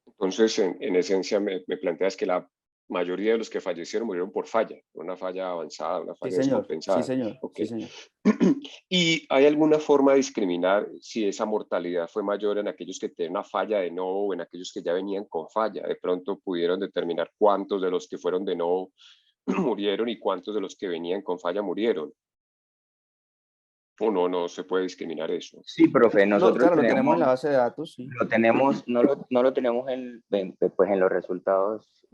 Entonces, en esencia, me planteas que la mayoría de los que fallecieron murieron por falla, una falla avanzada, una Sí, falla señor. descompensada. Sí, señor. Ok. Sí, señor. ¿Y hay alguna forma de discriminar si esa mortalidad fue mayor en aquellos que tienen una falla de nuevo o en aquellos que ya venían con falla? De pronto pudieron determinar cuántos de los que fueron de nuevo murieron y cuántos de los que venían con falla murieron. ¿O no se puede discriminar eso? Sí, profe, No, nosotros claro, lo tenemos en la tenemos, base de datos, sí. lo tenemos, no lo tenemos pues en los resultados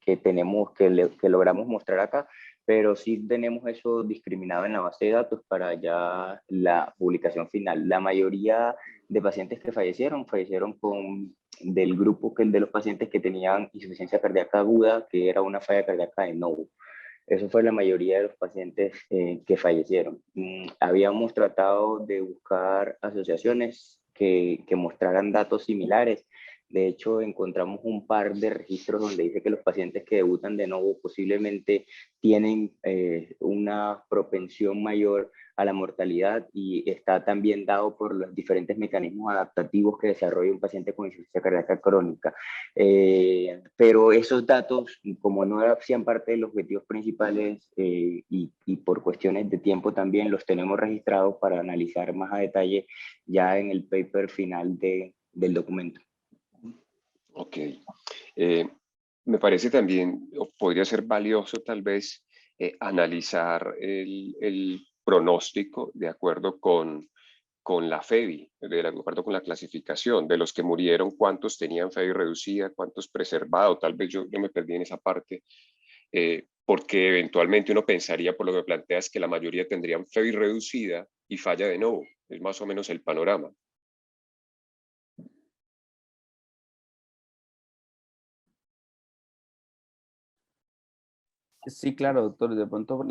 que tenemos, que logramos mostrar acá, pero sí tenemos eso discriminado en la base de datos para ya la publicación final. La mayoría de pacientes que fallecieron del grupo de los pacientes que tenían insuficiencia cardíaca aguda, que era una falla cardíaca de novo. Eso fue la mayoría de los pacientes que fallecieron. Habíamos tratado de buscar asociaciones que mostraran datos similares. De hecho, encontramos un par de registros donde dice que los pacientes que debutan de nuevo posiblemente tienen una propensión mayor a la mortalidad y está también dado por los diferentes mecanismos adaptativos que desarrolla un paciente con insuficiencia cardíaca crónica. Pero esos datos, como no hacían parte de los objetivos principales y por cuestiones de tiempo también, los tenemos registrados para analizar más a detalle ya en el paper final del documento. Ok. Me parece también, o podría ser valioso tal vez, analizar el pronóstico de acuerdo con la FEBI, de acuerdo con la clasificación, de los que murieron, cuántos tenían FEBI reducida, cuántos preservados, tal vez yo me perdí en esa parte, porque eventualmente uno pensaría, por lo que me planteas, que la mayoría tendrían FEBI reducida y falla de nuevo, es más o menos el panorama. Sí, claro, doctor. De pronto,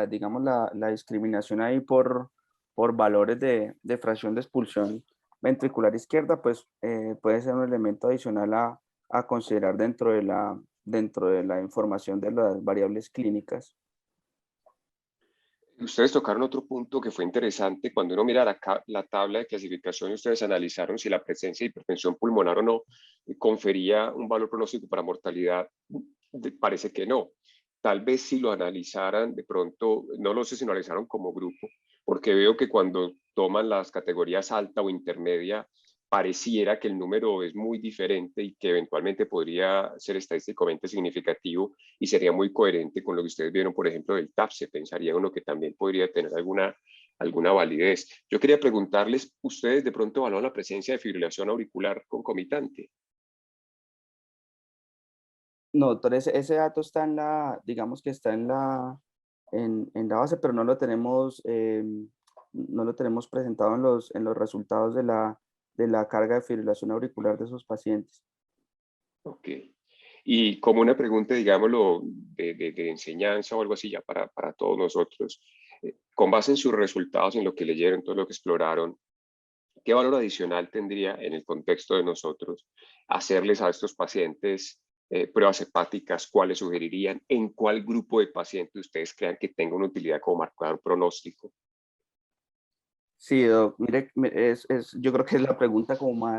digamos, la discriminación ahí por valores de fracción de expulsión ventricular izquierda, pues puede ser un elemento adicional a considerar dentro de la información de las variables clínicas. Ustedes tocaron otro punto que fue interesante. Cuando uno mira la tabla de clasificación y ustedes analizaron si la presencia de hipertensión pulmonar o no confería un valor pronóstico para mortalidad, parece que no. Tal vez si lo analizaran, de pronto, no lo sé si lo analizaron como grupo, porque veo que cuando toman las categorías alta o intermedia, pareciera que el número es muy diferente y que eventualmente podría ser estadísticamente significativo y sería muy coherente con lo que ustedes vieron, por ejemplo, del TAPSE. Pensaría uno que también podría tener alguna validez. Yo quería preguntarles, ¿ustedes de pronto evalúan la presencia de fibrilación auricular concomitante? No, doctor, ese dato está digamos que está en la base, pero no lo tenemos, no lo tenemos presentado en los resultados de la carga de fibrilación auricular de esos pacientes. Ok. Y como una pregunta, digámoslo, de enseñanza o algo así ya para todos nosotros, con base en sus resultados, en lo que leyeron, todo lo que exploraron, ¿qué valor adicional tendría en el contexto de nosotros hacerles a estos pacientes pruebas hepáticas? ¿Cuáles sugerirían? ¿En cuál grupo de pacientes ustedes crean que tenga una utilidad como marcador pronóstico? Sí, mire, yo creo que es la pregunta como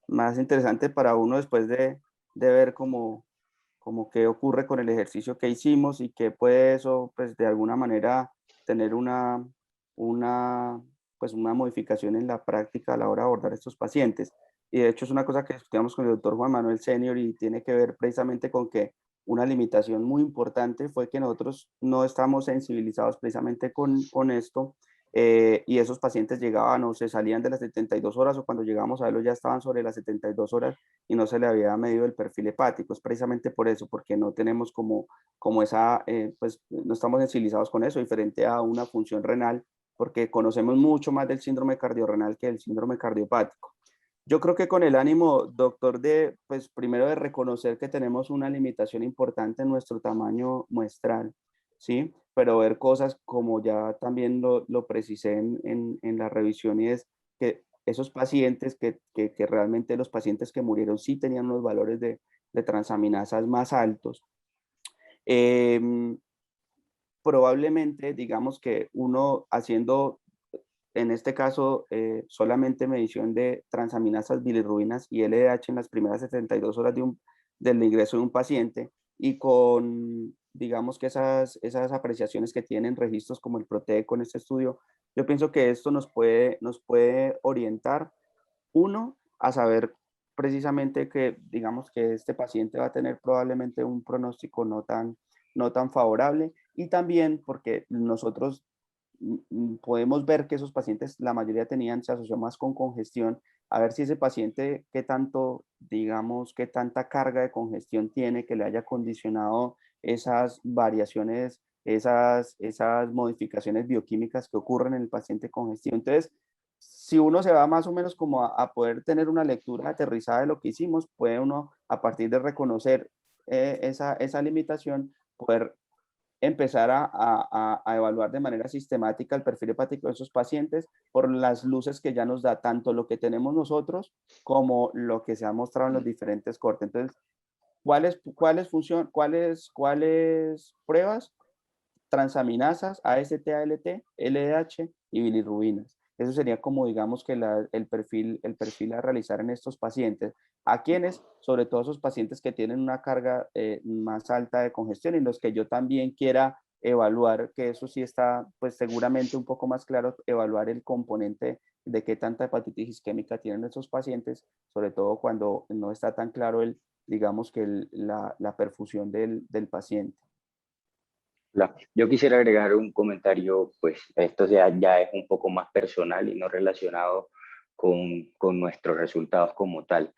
más interesante para uno después de ver como qué ocurre con el ejercicio que hicimos y que puede eso, pues de alguna manera tener pues una modificación en la práctica a la hora de abordar estos pacientes. Y de hecho es una cosa que estudiamos con el doctor Juan Manuel Senior y tiene que ver precisamente con que una limitación muy importante fue que nosotros no estamos sensibilizados precisamente con esto y esos pacientes llegaban o se salían de las 72 horas o cuando llegábamos a verlos ya estaban sobre las 72 horas y no se le había medido el perfil hepático. Es precisamente por eso, porque no tenemos como esa, pues no estamos sensibilizados con eso, diferente a una función renal, porque conocemos mucho más del síndrome cardiorrenal que del síndrome cardiopático. Yo creo que con el ánimo, doctor, de, pues primero de reconocer que tenemos una limitación importante en nuestro tamaño muestral, ¿sí? Pero ver cosas como ya también lo precisé en la revisión, y es que esos pacientes, que realmente los pacientes que murieron sí tenían unos valores de transaminasas más altos. Probablemente, digamos que uno haciendo, en este caso, solamente medición de transaminasas, bilirrubinas y LDH en las primeras 72 horas del ingreso de un paciente, y con, digamos que esas apreciaciones que tienen registros como el PROTEC en este estudio, yo pienso que esto nos puede orientar, uno, a saber precisamente que, digamos que este paciente va a tener probablemente un pronóstico no tan favorable, y también porque nosotros podemos ver que esos pacientes, la mayoría se asoció más con congestión, a ver si ese paciente, qué tanto, digamos, qué tanta carga de congestión tiene que le haya condicionado esas variaciones, esas modificaciones bioquímicas que ocurren en el paciente congestivo. Entonces, si uno se va más o menos como a poder tener una lectura aterrizada de lo que hicimos, puede uno, a partir de reconocer esa limitación, poder empezar a evaluar de manera sistemática el perfil hepático de esos pacientes por las luces que ya nos da tanto lo que tenemos nosotros como lo que se ha mostrado en los diferentes cortes. Entonces, ¿cuáles pruebas? Transaminasas, AST, ALT, LDH y bilirrubinas. Eso sería como, digamos, que el perfil a realizar en estos pacientes. ¿A quiénes? Sobre todo esos pacientes que tienen una carga más alta de congestión, y los que yo también quiera evaluar, que eso sí está, pues seguramente un poco más claro, evaluar el componente de qué tanta hepatitis isquémica tienen esos pacientes, sobre todo cuando no está tan claro digamos que la perfusión del paciente. Yo quisiera agregar un comentario, pues esto ya es un poco más personal y no relacionado con nuestros resultados como tal.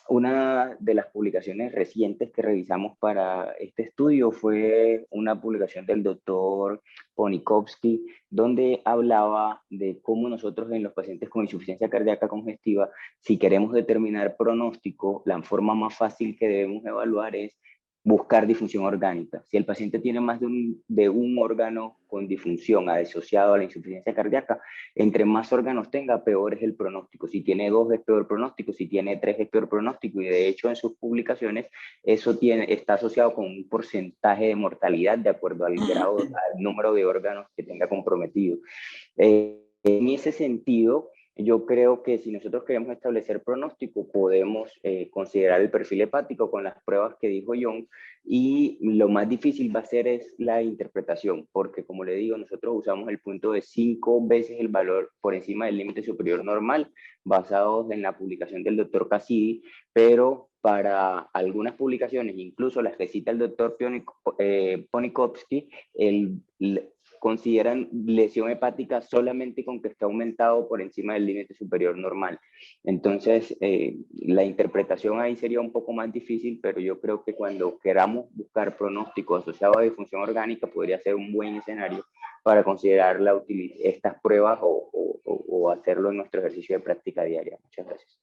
Una de las publicaciones recientes que revisamos para este estudio fue una publicación del doctor Ponikovsky, donde hablaba de cómo nosotros en los pacientes con insuficiencia cardíaca congestiva, si queremos determinar pronóstico, la forma más fácil que debemos evaluar es buscar disfunción orgánica. Si el paciente tiene más de un órgano con disfunción asociado a la insuficiencia cardíaca, entre más órganos tenga, peor es el pronóstico. Si tiene 2 es peor pronóstico, si tiene 3 es peor pronóstico, y de hecho en sus publicaciones eso está asociado con un porcentaje de mortalidad de acuerdo al grado, al número de órganos que tenga comprometido. En ese sentido, yo creo que si nosotros queremos establecer pronóstico, podemos considerar el perfil hepático con las pruebas que dijo John, y lo más difícil va a ser es la interpretación, porque como le digo, nosotros usamos el punto de 5 veces el valor por encima del límite superior normal, basados en la publicación del doctor Cassidy, pero para algunas publicaciones, incluso las que cita el doctor Ponikovsky, consideran lesión hepática solamente con que esté aumentado por encima del límite superior normal. Entonces, la interpretación ahí sería un poco más difícil, pero yo creo que cuando queramos buscar pronóstico asociado a disfunción orgánica, podría ser un buen escenario para considerar estas pruebas o hacerlo en nuestro ejercicio de práctica diaria. Muchas gracias.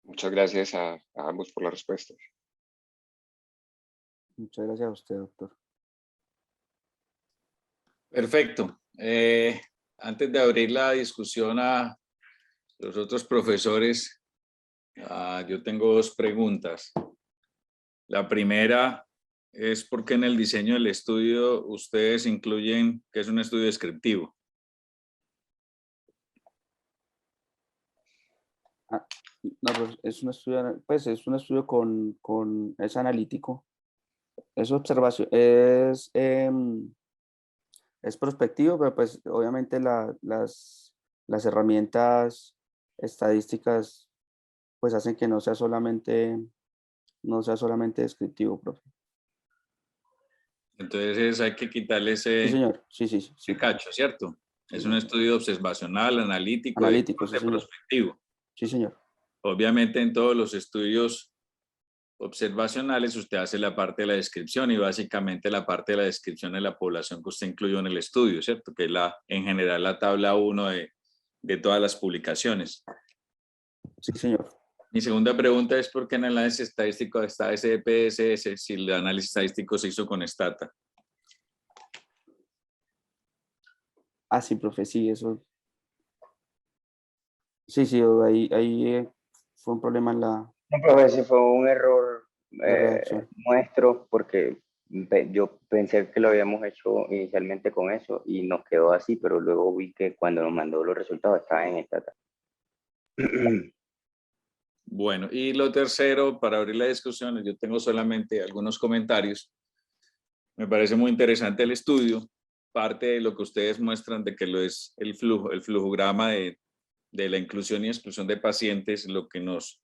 Muchas gracias a ambos por la respuesta. Muchas gracias a usted, doctor. Perfecto. Antes de abrir la discusión a los otros profesores, yo tengo 2 preguntas. La primera es por qué en el diseño del estudio ustedes incluyen que es un estudio descriptivo. No, pues es un estudio es analítico, es observación, es prospectivo, pero pues obviamente las herramientas estadísticas pues hacen que no sea solamente descriptivo, profe. Entonces hay que quitarle Sí, ese, señor. Sí. ese cacho, ¿cierto? Es un estudio observacional, analítico, Analítico, sí, señor. prospectivo. Sí, señor. Obviamente en todos los estudios observacionales, usted hace la parte de la descripción y básicamente la parte de la descripción de la población que usted incluyó en el estudio, ¿cierto? Que es en general la tabla 1 de todas las publicaciones. Sí, señor. Mi segunda pregunta es ¿por qué en el análisis estadístico está SPSS si el análisis estadístico se hizo con Stata? Ah, sí, profe, sí, eso. Sí, ahí fue un problema en la No, profe, ese fue un error redacción. nuestro porque yo pensé que lo habíamos hecho inicialmente con eso y nos quedó así, pero luego vi que cuando nos mandó los resultados estaba en esta. Bueno, y lo tercero, para abrir la discusión, yo tengo solamente algunos comentarios. Me parece muy interesante el estudio. Parte de lo que ustedes muestran de que lo es el flujograma de la inclusión y exclusión de pacientes, lo que nos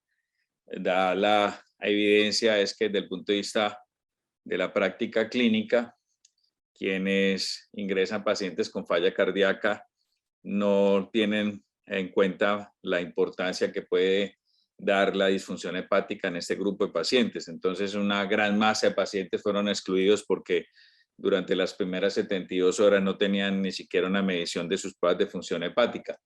da la evidencia es que desde el punto de vista de la práctica clínica, quienes ingresan pacientes con falla cardíaca no tienen en cuenta la importancia que puede dar la disfunción hepática en este grupo de pacientes. Entonces, una gran masa de pacientes fueron excluidos porque durante las primeras 72 horas no tenían ni siquiera una medición de sus pruebas de función hepática.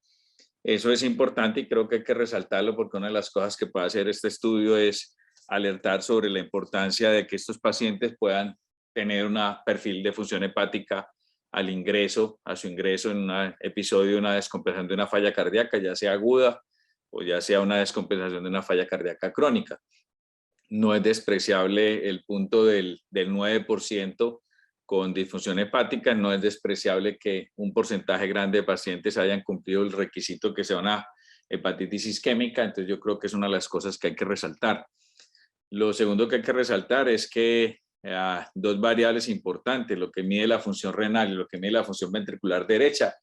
Eso es importante y creo que hay que resaltarlo porque una de las cosas que puede hacer este estudio es alertar sobre la importancia de que estos pacientes puedan tener un perfil de función hepática a su ingreso en un episodio de una descompensación de una falla cardíaca, ya sea aguda o ya sea una descompensación de una falla cardíaca crónica. No es despreciable el punto del 9% con disfunción hepática, no es despreciable que un porcentaje grande de pacientes hayan cumplido el requisito que sea una hepatitis isquémica, entonces yo creo que es una de las cosas que hay que resaltar. Lo segundo que hay que resaltar es que dos variables importantes, lo que mide la función renal y lo que mide la función ventricular derecha,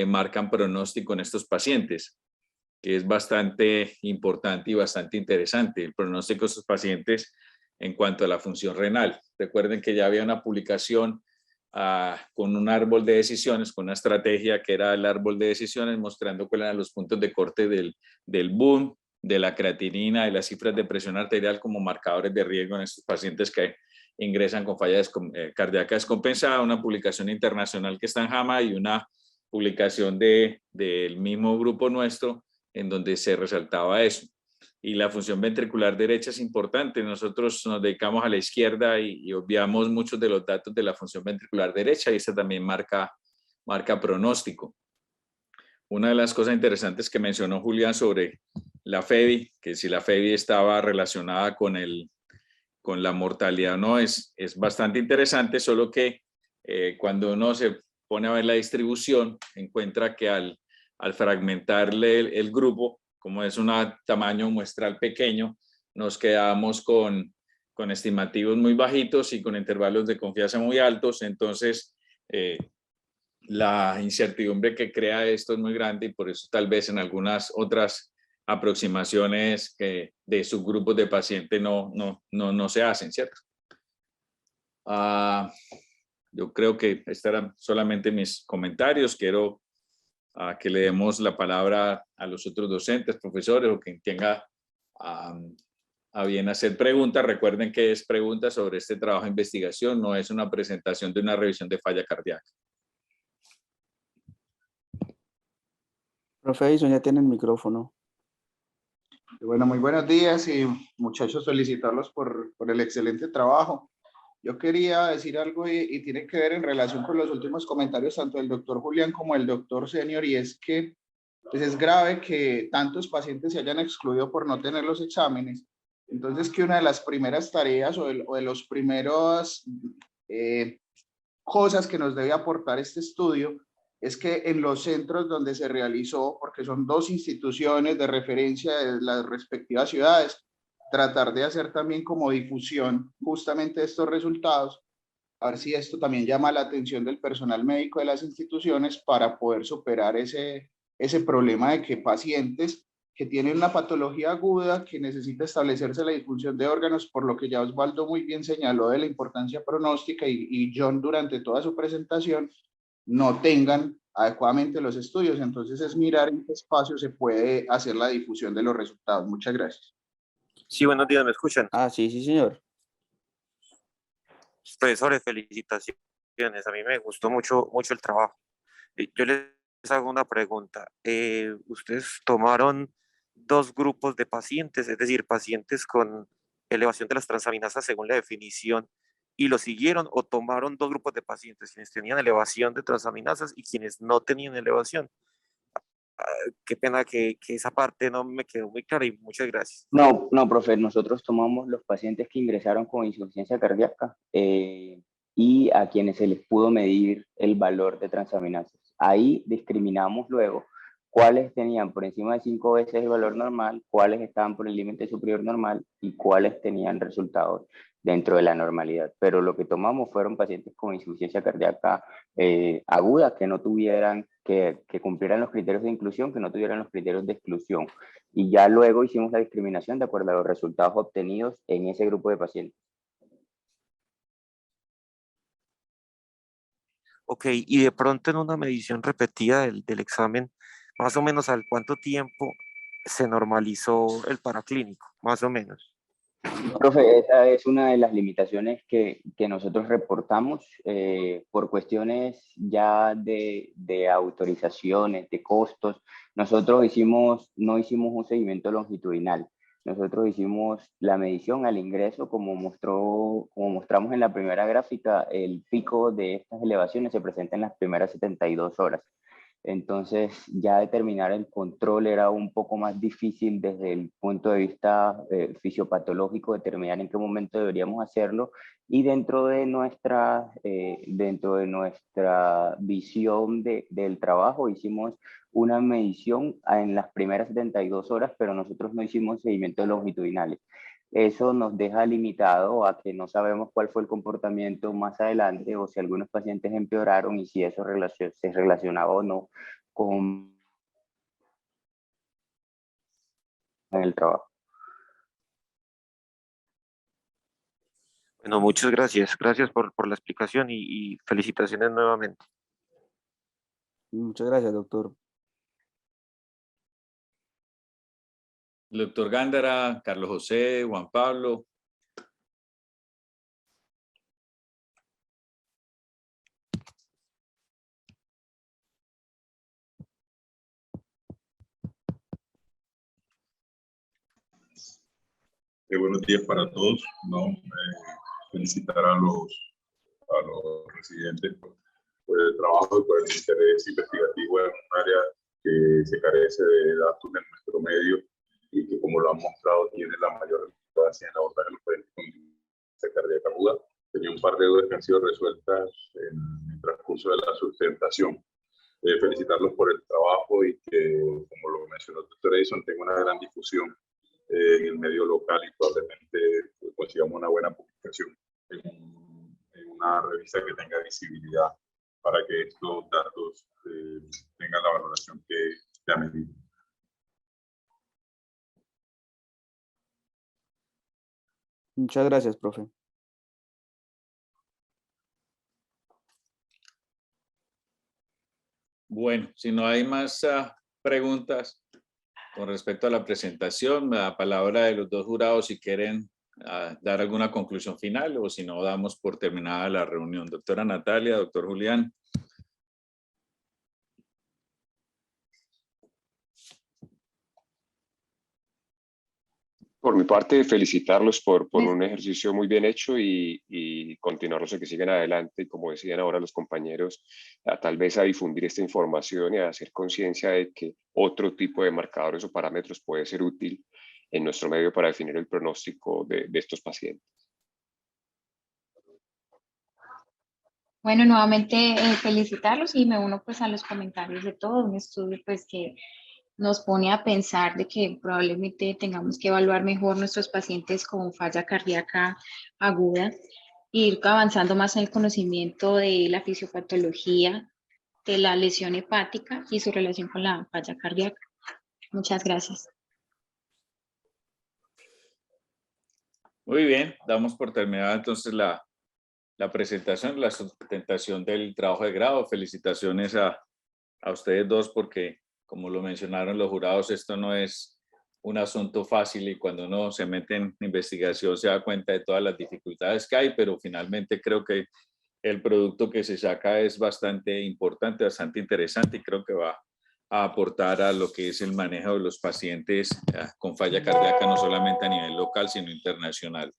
marcan pronóstico en estos pacientes, que es bastante importante y bastante interesante. El pronóstico de estos pacientes en cuanto a la función renal. Recuerden que ya había una publicación con un árbol de decisiones, con una estrategia que era el árbol de decisiones, mostrando cuáles eran los puntos de corte del boom, de la creatinina, de las cifras de presión arterial como marcadores de riesgo en estos pacientes que ingresan con falla cardíaca descompensada, una publicación internacional que está en JAMA y una publicación del mismo grupo nuestro en donde se resaltaba eso. Y la función ventricular derecha es importante. Nosotros nos dedicamos a la izquierda y obviamos muchos de los datos de la función ventricular derecha y esta también marca pronóstico. Una de las cosas interesantes que mencionó Julián sobre la FEBI, que si la FEBI estaba relacionada con la mortalidad o no, es bastante interesante, solo que cuando uno se pone a ver la distribución, encuentra que al fragmentarle el grupo, como es un tamaño muestral pequeño, nos quedamos con estimativos muy bajitos y con intervalos de confianza muy altos, entonces la incertidumbre que crea esto es muy grande y por eso tal vez en algunas otras aproximaciones de subgrupos de pacientes no se hacen, ¿cierto? Yo creo que estos eran solamente mis comentarios. Quiero que le demos la palabra a los otros docentes, profesores o quien tenga a bien hacer preguntas. Recuerden que es pregunta sobre este trabajo de investigación, no es una presentación de una revisión de falla cardíaca. Profe Edison, ya tiene el micrófono. Bueno, muy buenos días y muchachos, felicitarlos por el excelente trabajo. Yo quería decir algo y tiene que ver en relación con los últimos comentarios tanto del doctor Julián como del doctor Senior, y es que pues es grave que tantos pacientes se hayan excluido por no tener los exámenes. Entonces, que una de las primeras tareas o de los primeros cosas que nos debe aportar este estudio es que en los centros donde se realizó, porque son dos instituciones de referencia de las respectivas ciudades, tratar de hacer también como difusión justamente de estos resultados, a ver si esto también llama la atención del personal médico de las instituciones para poder superar ese problema de que pacientes que tienen una patología aguda que necesita establecerse la disfunción de órganos, por lo que ya Osvaldo muy bien señaló de la importancia pronóstica y John durante toda su presentación, no tengan adecuadamente los estudios. Entonces es mirar en qué espacio se puede hacer la difusión de los resultados. Muchas gracias. Sí, buenos días, ¿me escuchan? Ah, sí, sí, señor. Profesores, felicitaciones. A mí me gustó mucho, mucho el trabajo. Yo les hago una pregunta. ¿Ustedes tomaron dos grupos de pacientes, es decir, pacientes con elevación de las transaminasas según la definición, y lo siguieron, o tomaron dos grupos de pacientes, quienes tenían elevación de transaminasas y quienes no tenían elevación? Qué pena que esa parte no me quedó muy clara, y muchas gracias. No, no, profe, nosotros tomamos los pacientes que ingresaron con insuficiencia cardíaca y a quienes se les pudo medir el valor de transaminasas. Ahí discriminamos luego cuáles tenían por encima de 5 veces el valor normal, cuáles estaban por el límite superior normal y cuáles tenían resultados dentro de la normalidad. Pero lo que tomamos fueron pacientes con insuficiencia cardíaca aguda, que no tuvieran, que cumplieran los criterios de inclusión, que no tuvieran los criterios de exclusión. Y ya luego hicimos la discriminación de acuerdo a los resultados obtenidos en ese grupo de pacientes. Ok, y de pronto en una medición repetida del examen, más o menos al cuánto tiempo se normalizó el paraclínico, más o menos. Profe, esa es una de las limitaciones que nosotros reportamos por cuestiones ya de autorizaciones, de costos. Nosotros no hicimos un seguimiento longitudinal. Nosotros hicimos la medición al ingreso, como mostramos en la primera gráfica, el pico de estas elevaciones se presenta en las primeras 72 horas. Entonces, ya determinar el control era un poco más difícil desde el punto de vista fisiopatológico, determinar en qué momento deberíamos hacerlo. Y dentro de nuestra visión del trabajo, hicimos una medición en las primeras 72 horas, pero nosotros no hicimos seguimientos longitudinales. Eso nos deja limitado a que no sabemos cuál fue el comportamiento más adelante o si algunos pacientes empeoraron y si eso se relacionaba o no con el trabajo. Bueno, muchas gracias. Gracias por la explicación y felicitaciones nuevamente. Muchas gracias, doctor. El doctor Gándara, Carlos José, Juan Pablo. Buenos días para todos. Felicitar a los residentes por el trabajo y por el interés investigativo en un área que se carece de datos en nuestro medio y que, como lo han mostrado, tiene la mayor relevancia en el abordaje de los pacientes con insuficiencia cardíaca aguda. Tenía un par de dudas que han sido resueltas en el transcurso de la sustentación. Felicitarlos por el trabajo y que, como lo mencionó el doctor Edison, tenga una gran difusión en el medio local y probablemente consigamos una buena publicación en una revista que tenga visibilidad para que estos datos tengan la valoración que ameritan. Muchas gracias, profe. Bueno, si no hay más preguntas con respecto a la presentación, me da la palabra de los dos jurados si quieren dar alguna conclusión final, o si no, damos por terminada la reunión. Doctora Natalia, doctor Julián. Por mi parte, felicitarlos por un ejercicio muy bien hecho y continuarlos a que sigan adelante. Y como decían ahora los compañeros, tal vez a difundir esta información y a hacer conciencia de que otro tipo de marcadores o parámetros puede ser útil en nuestro medio para definir el pronóstico de estos pacientes. Bueno, nuevamente felicitarlos y me uno pues a los comentarios de todo, un estudio pues que nos pone a pensar de que probablemente tengamos que evaluar mejor nuestros pacientes con falla cardíaca aguda, e ir avanzando más en el conocimiento de la fisiopatología, de la lesión hepática y su relación con la falla cardíaca. Muchas gracias. Muy bien, damos por terminada entonces la presentación, la sustentación del trabajo de grado. Felicitaciones a ustedes dos porque, como lo mencionaron los jurados, esto no es un asunto fácil y cuando uno se mete en investigación se da cuenta de todas las dificultades que hay, pero finalmente creo que el producto que se saca es bastante importante, bastante interesante y creo que va a aportar a lo que es el manejo de los pacientes con falla cardíaca, no solamente a nivel local, sino internacional.